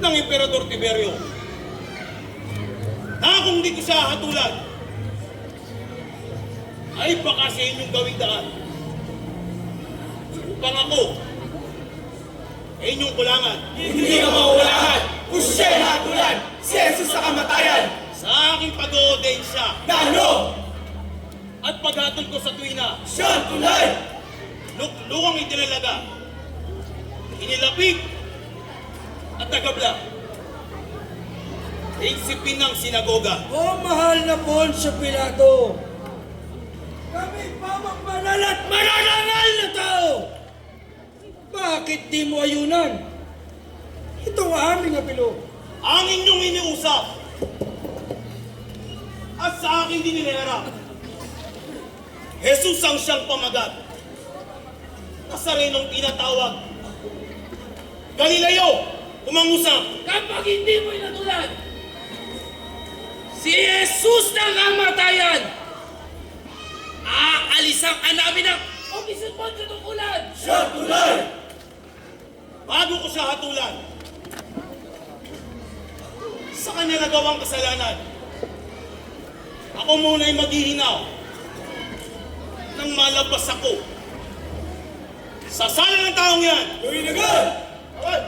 ng Emperador Tiberio, na kung di ko siya hatulan, ay baka sa inyong gawing daan upang ako sa inyong kulangan. Hindi ka mauulangan kung siya'y hatulan! Si Jesus sa kamatayan! Sa aking pag-oodensya Na ano? at paghatol ko sa tuwina, Siya ang tulay! luklukang itinalaga, inilapit at tagabla. Prinsipin ng sinagoga. O mahal na Poncio Pilato! Kami pamang banal at mananangal na tao! Bakit di mo ayunan? Ito ang aming apelo. Ang inyong iniusap at sa akin dinilera, Jesus ang siyang pamagat. Nazarenong tinatawag. Galileo, umangusap. Kapag hindi mo inatulan, si Jesus ng kamatayan, aalisan ka namin ng komisyon mo sa tungkulan. Siya tunay! Bago ko siya hatulan, sa kanya nagawang kasalanan, ako muna'y maghihinaw nang malabas ako sa sala ng taong yan. Gawin agad! Agad!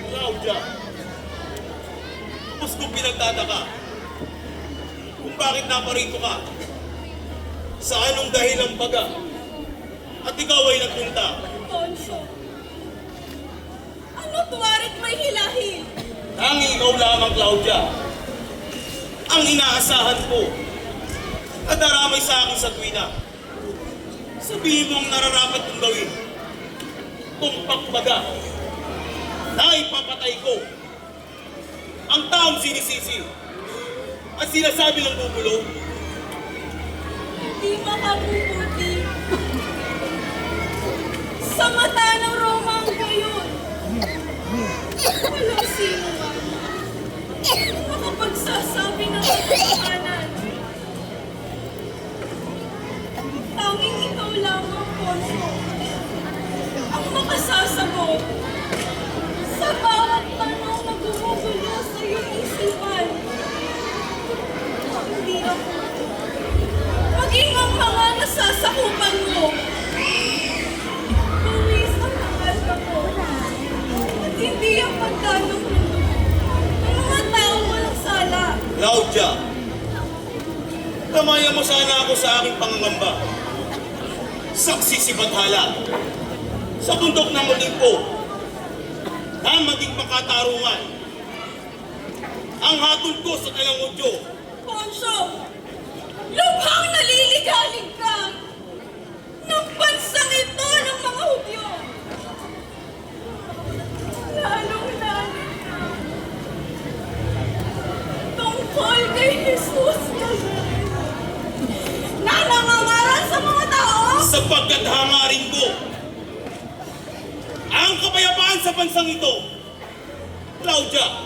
Claudia, tapos kung pinagtataka kung bakit naparito ka, sa anong dahilang baga, at ikaw ay nagpunta. Ponso, ano tuwarit may hilahil? Tanging ikaw lamang, Claudia, ang inaasahan ko na daramay sa akin sa tuwina. Sabihin mo ang nararapat kong gawin. Tumpak baga na ipapatay ko ang taong sinisisi at sinasabi ng bubulo. Hindi makabubuti sa mata ng Roma ang gayon. Walang sino man makapagsasabi ng katotohanan. Tanging ikaw lamang, Ponso, ang makasasagot sa bawat tanong na gumugulo sa iyong isipan. Hindi ako, maging ang mga nasasakupan mo. Luis, ang nakalta ko. At hindi ang pagdanong ng mga taong walang sala. Claudia, kamayan mo sana ako sa aking pangangamba. Saksi si Bathala sa bundok ng Olimpo na maging makatarungan ang hatol ko sa Kalangudyo. Ponso, lubhang naliligalig ka ng bansang ito ng mga Hudyo. Lalong-lalo na tungkol kay Jesus Nazareno na nangangaral sa mga tao. Sapagkat hangarin ko ang kapayapaan sa bansang ito. Claudia,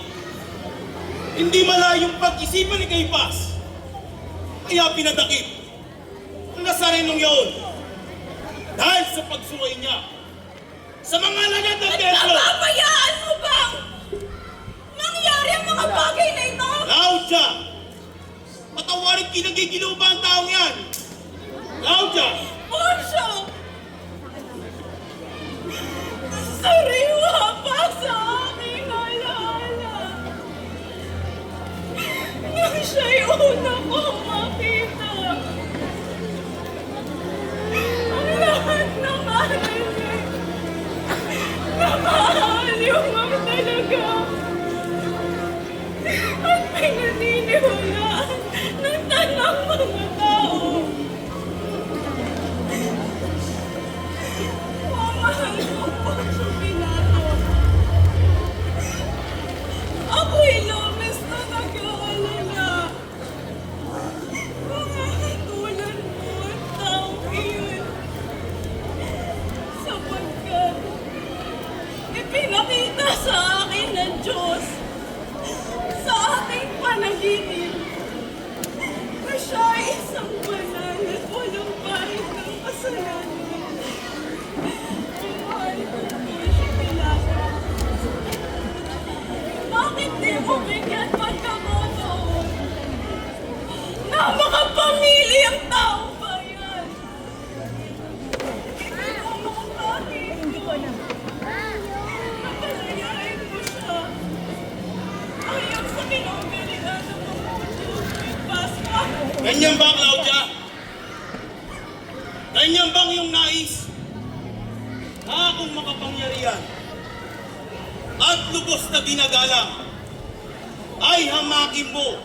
hindi malayong pag-isipan ni Caiphas, kaya pinadakip ang Nazarenong yaon dahil sa pagsuway niya sa mga alagad ng templo. Napabayaan mo bang nangyari ang mga bagay na ito? Claudia, patawarin kinagigilo ba ang taong yan? Claudia, Ponso! Sariwa pa sa aking alaala nang siya'y una kong makita. Ang lahat ng arinig na maaliw ang talaga at pinaniniwalaan ng tanang mga tao. Mahal ko po sa Pilato. Ako'y lumis na nag-aalala. Makakatulan mo ang taong iyon. Sapagkat ipinakita sa akin ng Diyos sa aking panaginip na siya ay isang banal at walang bahid ng kasalanan. Bakit di mo bigyan pagkakataon na makapamili ang taong bayan? Hindi mo makakakit doon. Napalayain mo siya. Ayaw sa kinunggalian ng mga Pasma. ganyan ba, Claudia? Ganyan bang iyong nais na akong makapangyarihan at lubos na ginagalang ay hamakin mo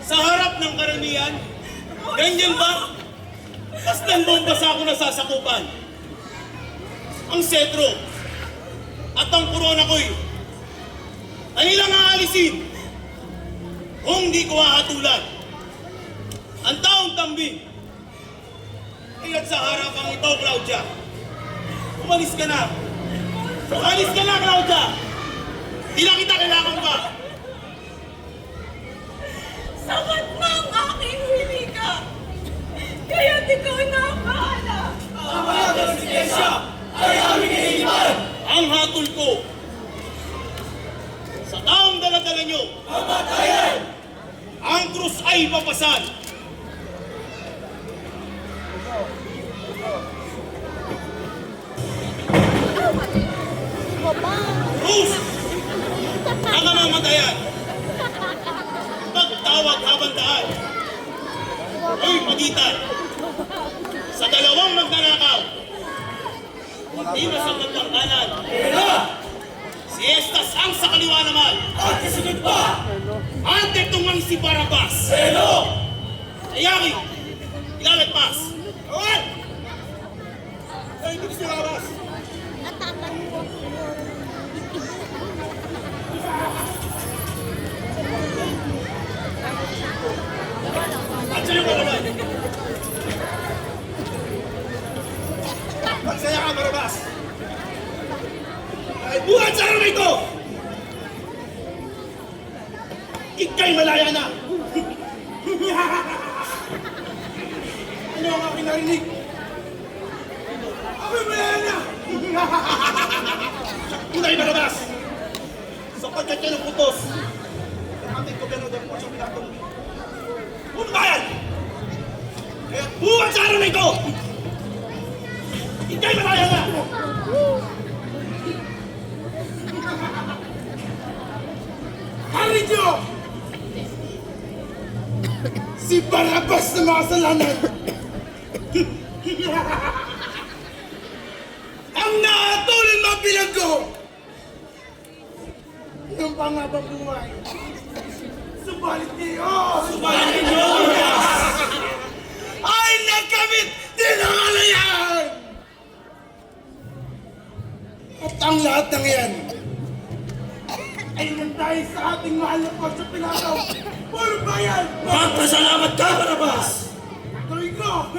sa harap ng karamihan? Ganyan ba? Kastan bomba sa ako nasasakupan. Ang setro at ang korona ko'y kanilang aalisin kung di ko hahatulan. Ang taong tambing, kaya't sa harapang ito, Claudia, umalis ka na. Umalis ka na, Claudia! Di na kita kailangan pa. Sapat na ang aking hinika. Kaya't ikaw na ang bahala. Ang hatol ko sa taong daladala nyo, ang krus ay papasan. Krus ang kamamatayan. Pagtawag habang daan ay pagitan sa dalawang magnanakaw. Hindi masagot ang kanan. Si Estas ang sa kaliwa naman. At kasunod pa! Ante tungang si Barabas. Ayaki, ilalagpas. Awal! Ay, hindi ko si Barabas. At sa'yo ka naman. Magsaya ka, Barabas. Ay, buhat sa araw na ito! Ika'y malaya na! Ano ang aking narinig? Ako'y malaya na! Unay, Barabas! Sapagkat yan ang putos ang ating gobyerno ng Porsong Pinatong Puno bayan! Kaya buhat sa araw na ito! Ika'y malaya na! Harin niyo! Si Barabas na makasalanan! Ang naatulan mga bilanggo! Ng pangabang buhay! Subalit niyo! Ay nagkamit din ang alayan! At ang lahat ng yan ay nandahil sa ating mahal na Porsong Pinatong Puro Bayan! Magpasalamat ka, Barabas! Tuloy ko!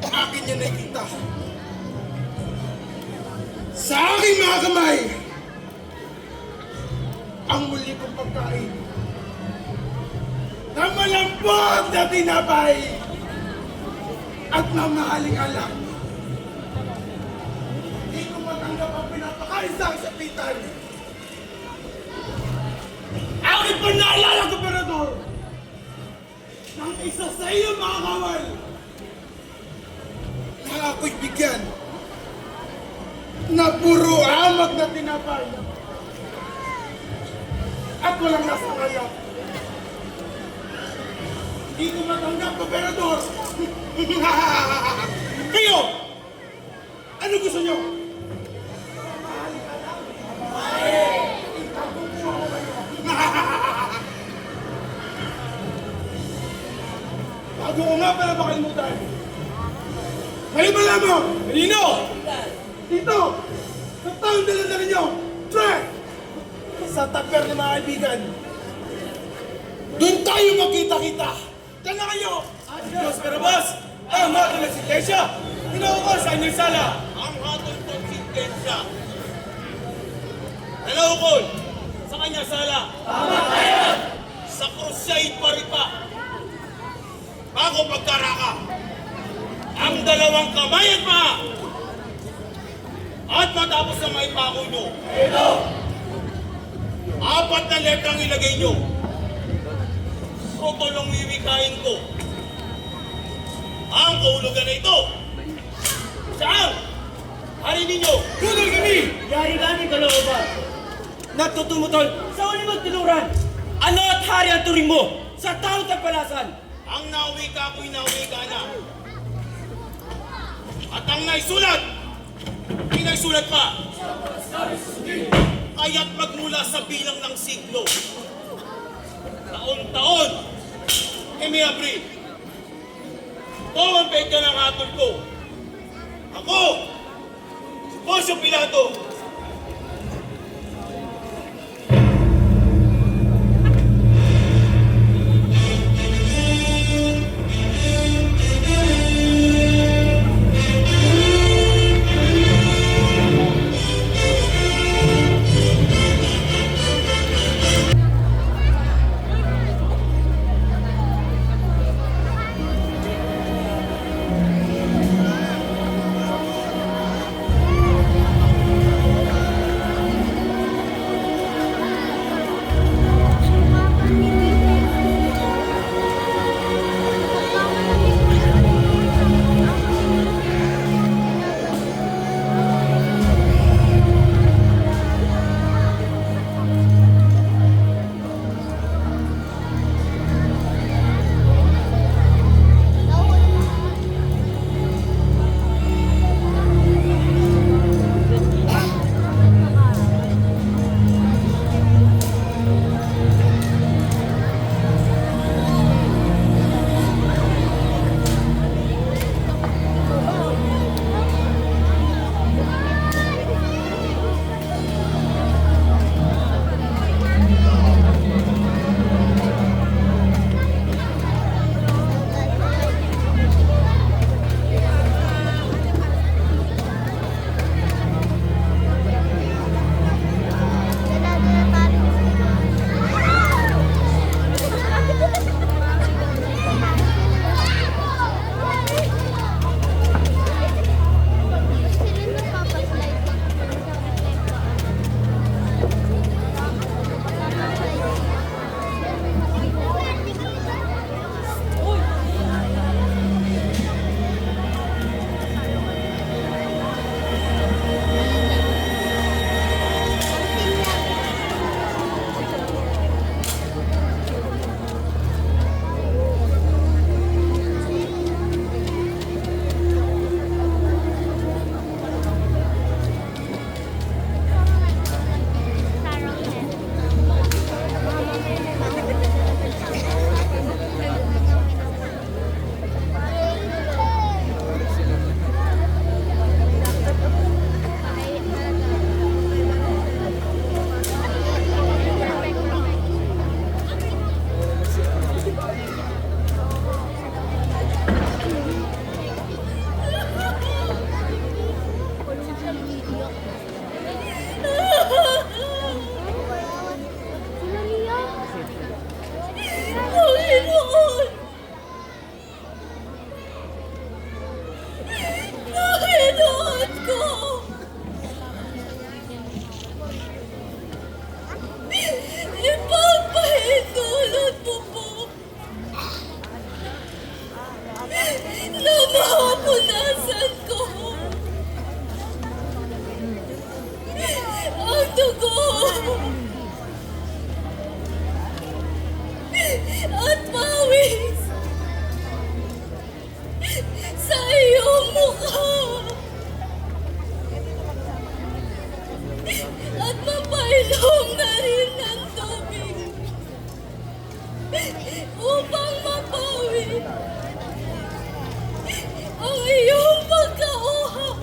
Akin yan nakita. Sa aking mga kamay, ang muli kong pagkain na malambot na tinapay at mamahaling alak. Hindi ko matanggap ang pinapakain sa aking sapitan. Akin pa naalala, Gobernador, ng isa sa iyo mga kawal na ako'y bigyan na puro amag na tinapay at walang nasa ngayon. Hindi ko matanggap, Gobernador. Kayo! Ano gusto nyo? Bago ko nga pala makalimutan. Kayo ba lamang? Kanino? Dito! Sa taong dala-dala nyo! Trek! Sa taper ng mga kaibigan. Doon tayo magkita-kita! Diyan na kayo! Diyos Barabas! Ang hatol ng sintensya! Ginawa ko sa inyong sala! Ang hatol ng sintensya! Nalaukol! Sa kanyang sala! Tama tayo! Sa krus siya'y paripa! Bago pagkaraka! Ang dalawang kamay at paa! At matapos na may pako nyo, ito! 4 na letrang ilagay nyo. Protolong wiwikain ko. Ang kahulugan na ito. Saan? Hari ninyo. Tunol kami! Yari kami kalooban. Natutumutol sa uli mong tinuran. Ano at hari ang turing mo sa taong tagpalasan? Ang nawika ko'y nawika na. At ang naisulat, pinaisulat pa. Kaya't magmula sa bilang ng siglo. Taon-taon, Abril. Ito ang pekya ng hatol ko. Ako! Si Poncio Pilato! Panginoon! Panginoon ko! Ipagpahintulot mo po na mapunasan ko ang dugo at pawis sa iyong mukha at mapainom na rin ng tubig upang mapawi ang iyong pagkauhaw.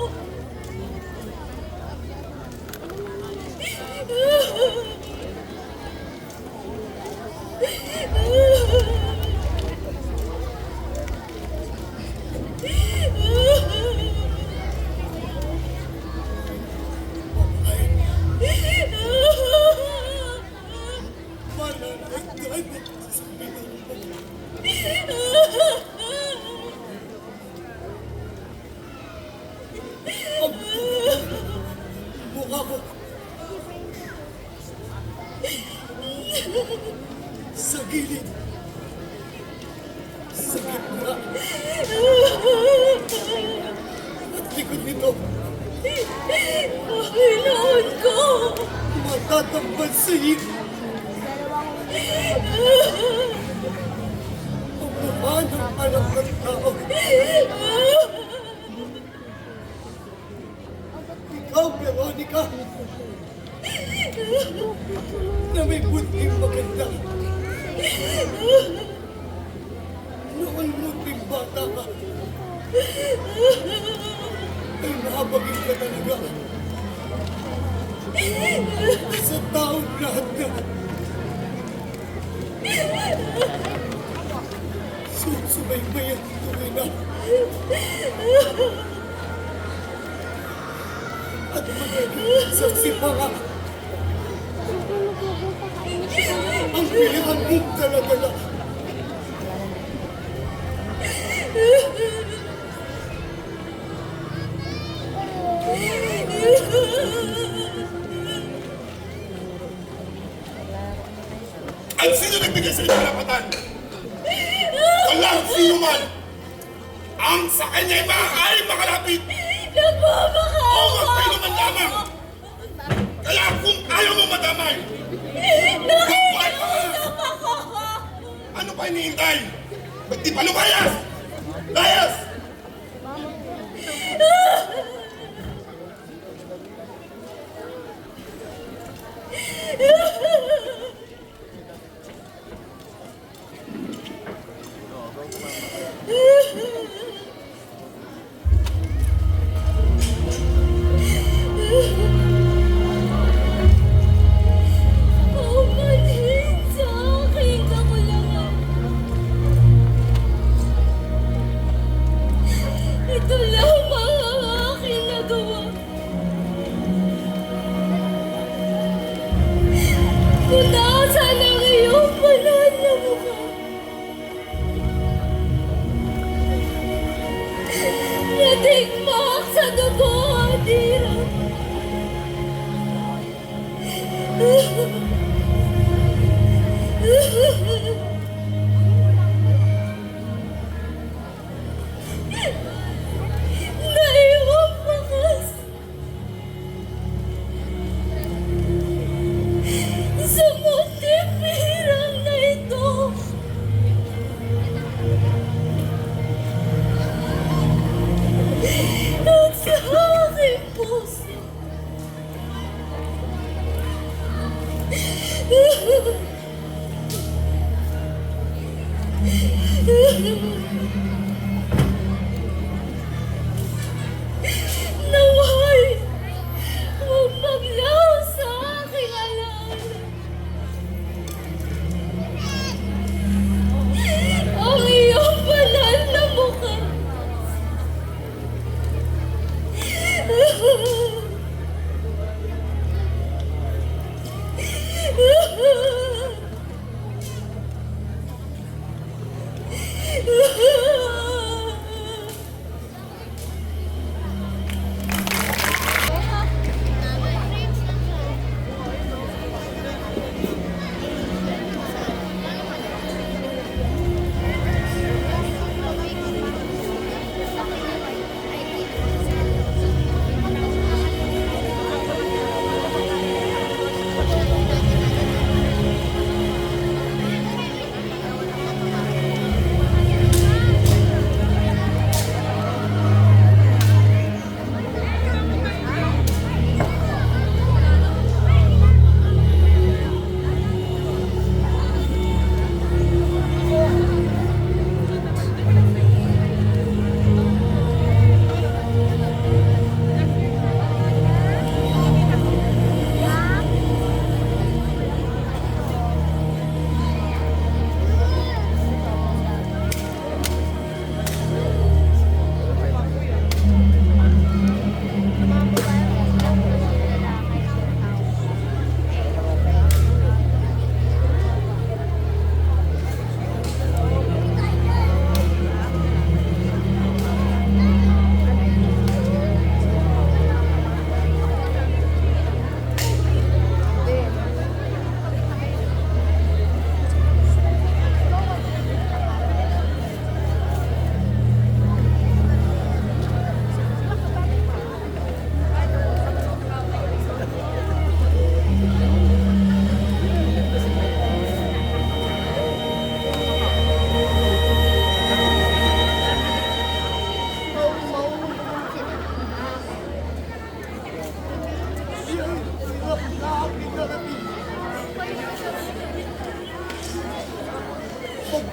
Mukha ko. Sa gilid. Sa gitna. At likod nito. Panginoon ko! Matatambansin. Ang mukha ng anak ng tao. Ikaw, Veronica. Na may bunting maganda. Noon munting bata ka. Ay Nakabagin ka talaga. Sa taong lahat na. Susubaybayan ito na. At magiging saksi pa nga. Ang pilihan mong dala-dala. At sino nagbigay sa inyo karapatan? Walang sino man ang sa kanya'y maaaring makalapit Nagmamahal o magpainuman lamang. Kaya kung ayaw mo madamay, Nakikiusap ako! ano pa hinihintay? Ba't di pa lumayas? Layas! Umanhin sa aking kakulangan. Ito lamang ang aking nagawa. Punasan ang iyong banal na mukha. Natikmak sa dugo ang dirang. Naiwang bakas sa munting hirang na ito. At sa aking puso naway huwag maglaw sa aking alaala. Ang iyong banal na mukha.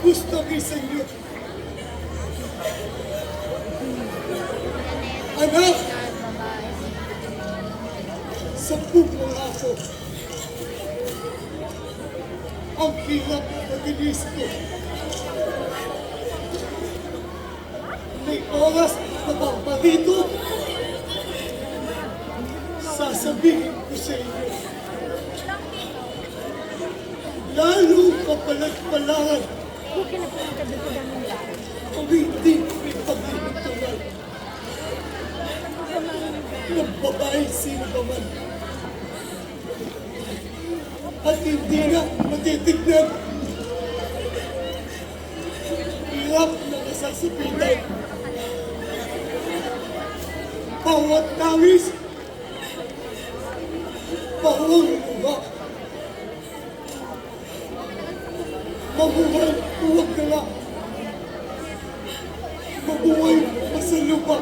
Gusto ko sa inyo. Anak, ko. Ang hirap na ginis ko. May oras na paparito. Sasabihin ko sa inyo. Lalo kapalag-palaran. Kung hindi may paghihintulan ng babae sino ba man. At hindi nga matitignan. Hirap na nasasapitan. Bawat tawis, bawang luha. Mabuhay, huwag ka lang. Mabuhay, masalupa.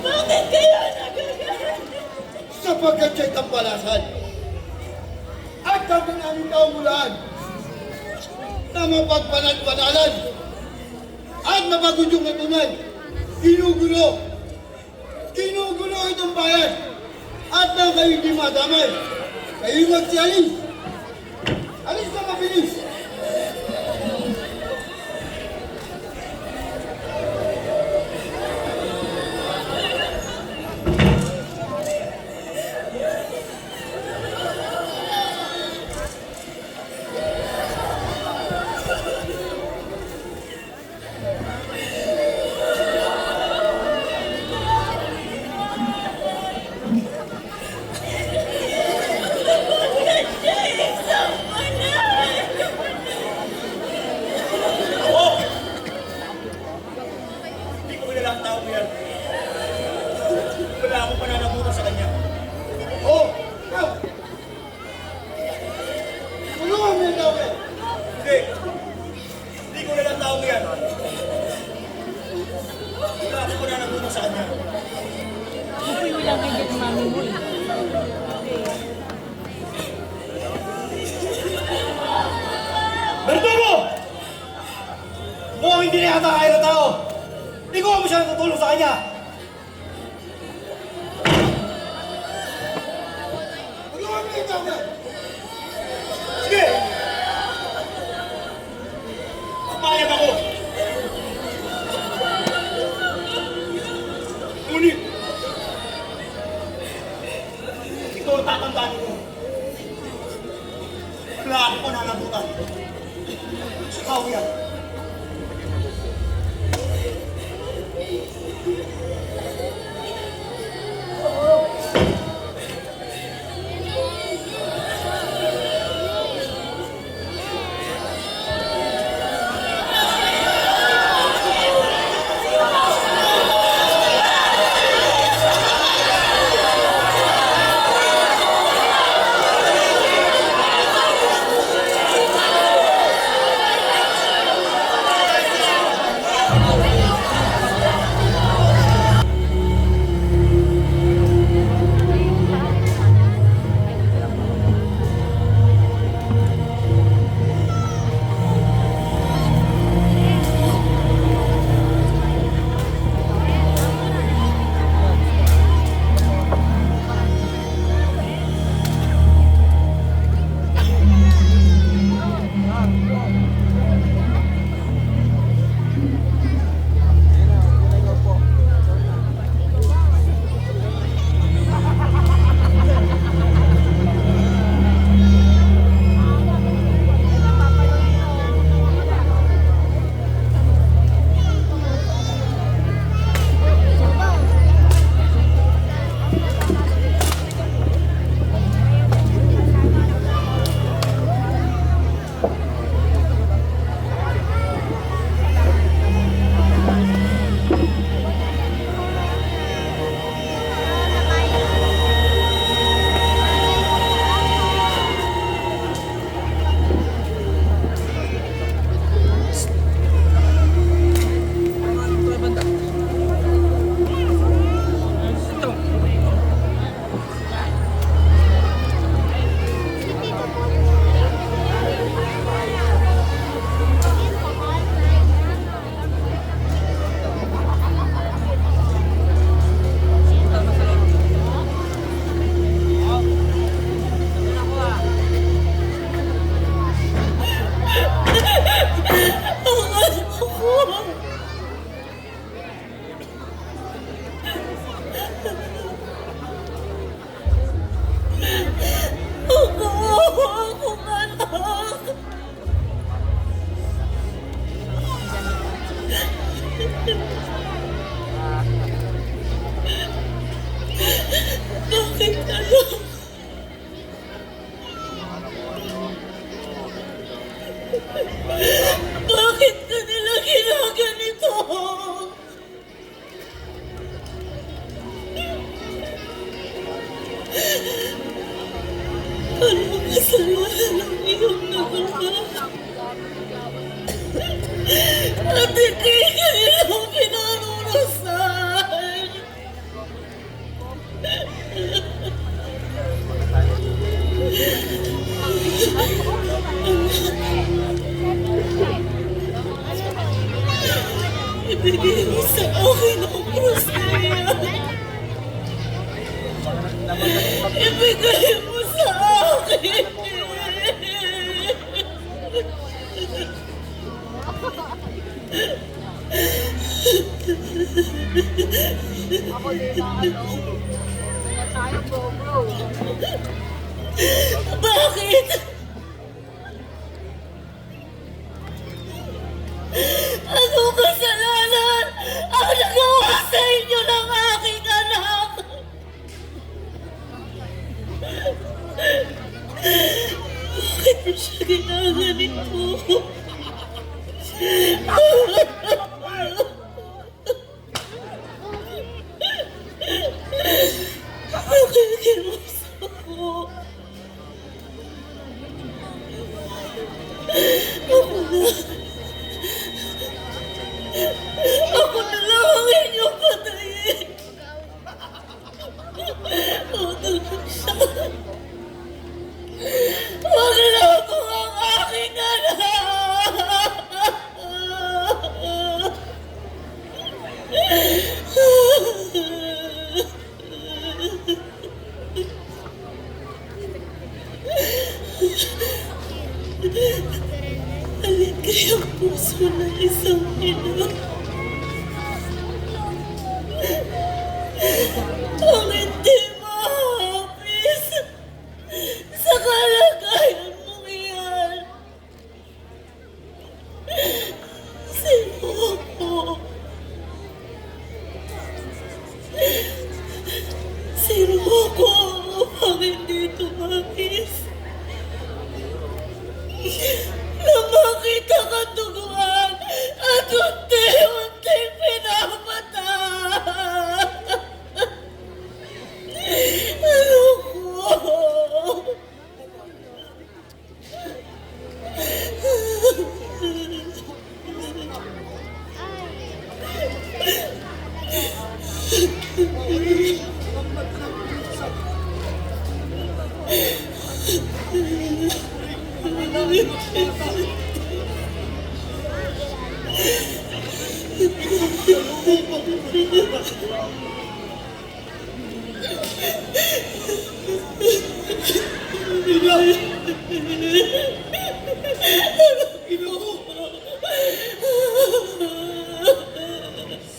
Bakit kayo nagagalit? Sapagkat siya'y tampalasan. At kami namin kaumulan na mapagpanagpanalan at mapagudyong na tunay. Ginugulo itong bayan at nang kayo hindi madamay. Kayo magsialis. Alis na mabilis. Hindi ko kilala ang tao mo yan. Wala akong pananagutan sa kanya. Oh! Ikaw! Tulungan mo yung tao yan. Hindi. Hindi ko kilala ang tao mo yan. Wala akong pananagutan sa kanya. Bertugo! Mukhang hindi na yata kaya ng tao. Hindi ko mo siya natutulong sa kanya. Tulungan mo yung tao yan. Sige! Papayag ako! Ngunit, ito ang tatandaan ko. Wala akong pananagutan. Sa tao yan. Anong kasalanan ng iyong nagawa? At hindi kayo pinarurusan. Ibigay mo sa akin ang krus na yan. Ibigay mo sa akin. Bakit? Anong kasalanan ang nagawa sa inyo ng aking anak? Bakit mo siya ginaganito? Nakikiusap ako. Ako na lang ang inyong patayin. Huwag na po ang aking anak. Aligay ang puso ng isang ina. Ang hindi mahapis sa kalagayan mong iyan. Sino ako? Sino ako upang hindi tumapis? Na makita ka duguan at unti-unti pinapatay. Ano ko?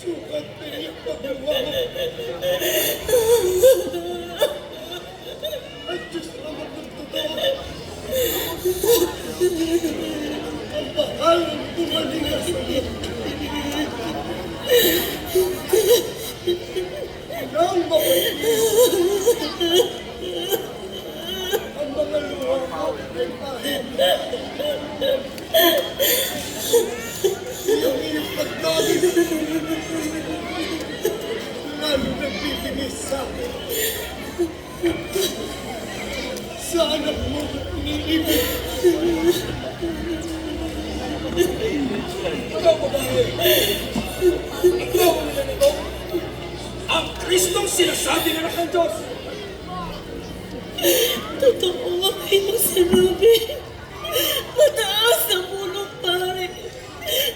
Sukat na iyong paggawa. Ang Diyos naman ng totoo. Ang bahal ng tumalinga sa iyo. Nang mapagpapalala. Ang mga luha mo ay pahit. Iyong iyong pagdali. Lalo nagbibigis sa akin. Sa anak mo na iniibig. Ikaw babae. Ikaw ang nanito. Ang Kristong sinasabi ng anak ng Diyos. Totoo ang inyong sinabi. Mataas sa pulong pare.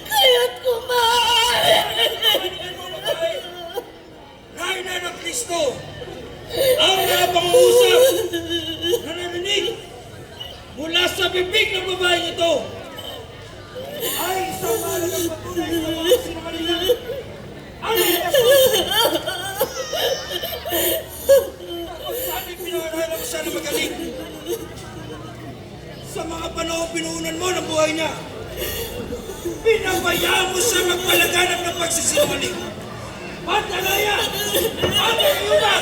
Kaya't kumain. Reyna ng Kristo. Ang napangusap na narinig mula sa bibig ng babaeng ito ay isang mahalagang patunay sa mga sinungalingan. Ano yung Kung saan pinangalan mo siya na magaling sa mga panahon pinuunan mo ng buhay niya, pinabayaan mo siya magpalaganap ng pagsisinungaling. Pantalaya! Panayuma!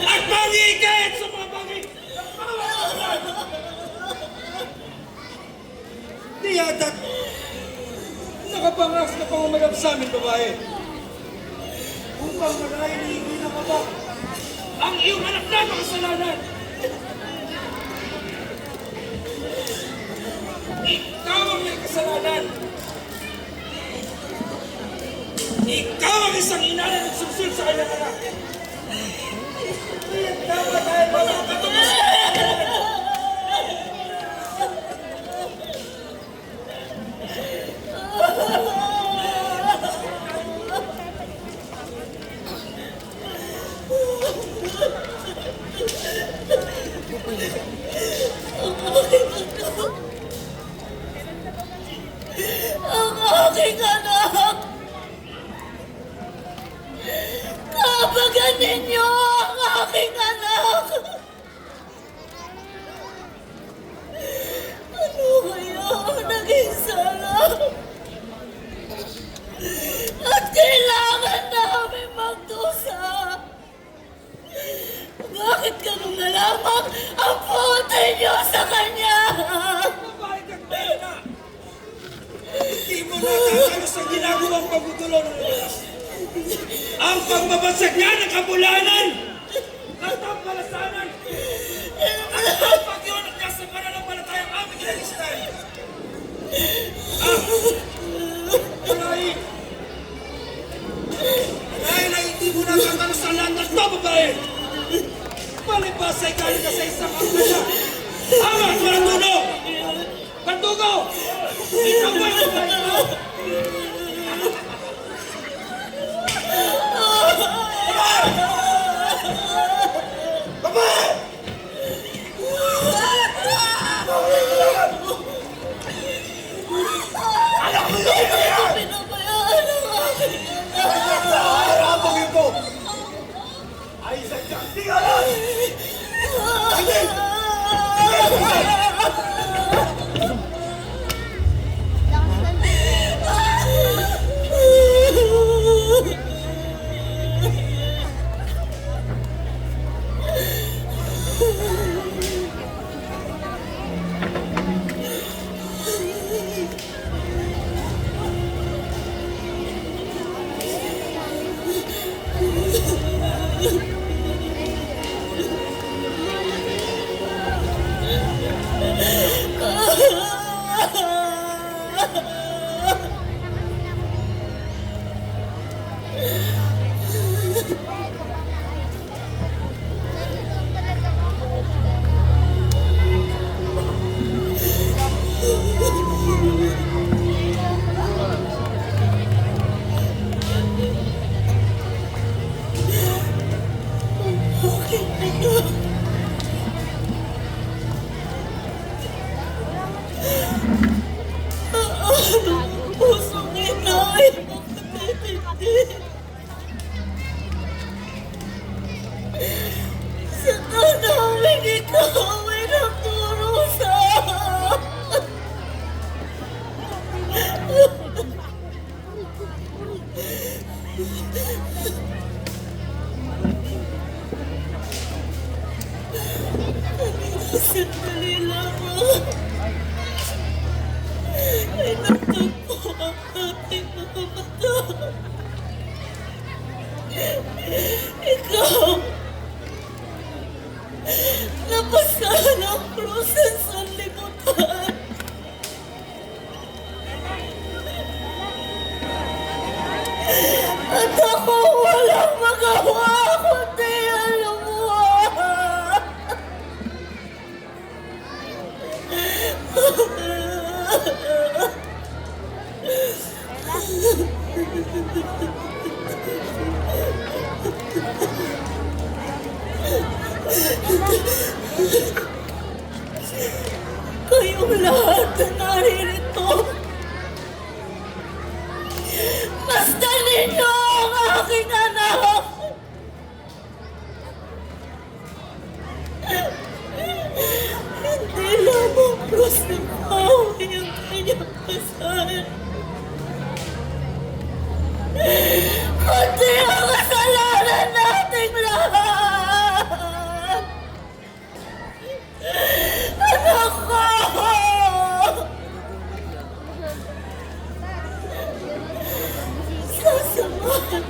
At pangigit sa mga bagay ng pangalaman! Di yata't nakapangas na pangumalap sa amin, babae. Upang marahil hindi na mabak ang iyong anak na makasalanan Ikaw ang may kasalanan. Ikaw ang isang ina na nagsusul sa kanyang anak. Tama tayo mga katapos. Ang aking anak! Kabagan ninyo ang aking anak! Ano kaya ang naging sala? At kailangan namin magdusa! Bakit ganun na lamang ang puti niyo sa kanya? Babae kang pena. Hindi mo nakakalos ang ginagawang pagkutulo ng oras. Ang pagbabasag niya ng kabulanan at ang palasanan at pag-iunak niya sa pananampalatayang aming kinalistan. Dahil na hindi mo nakakalos ang lahat ng ito, babae. Palibas ay galing ka sa isang akala. Ama at walang tulog! Kantugo! Ikaw ba yung babae mo? Pinabayaan ang aking anak! Harapang ito ay sadyang tingala! Pusong ina ay makatitindi. Sa tanawin ikaw ay nagturusa. Sandali lamang ay nagtagpo ang ating mga mata. Ikaw, napasahan ang krus sa sanlibutan. At ako walang magawa kundi ang lumuha. Kayong lahat na naririto, basta ninyo ang aking anak. Hindi lamang krus ng kahoy ang kanyang kasal, kundi ang kasalanan nating lahat. Anak ko! Sasamahan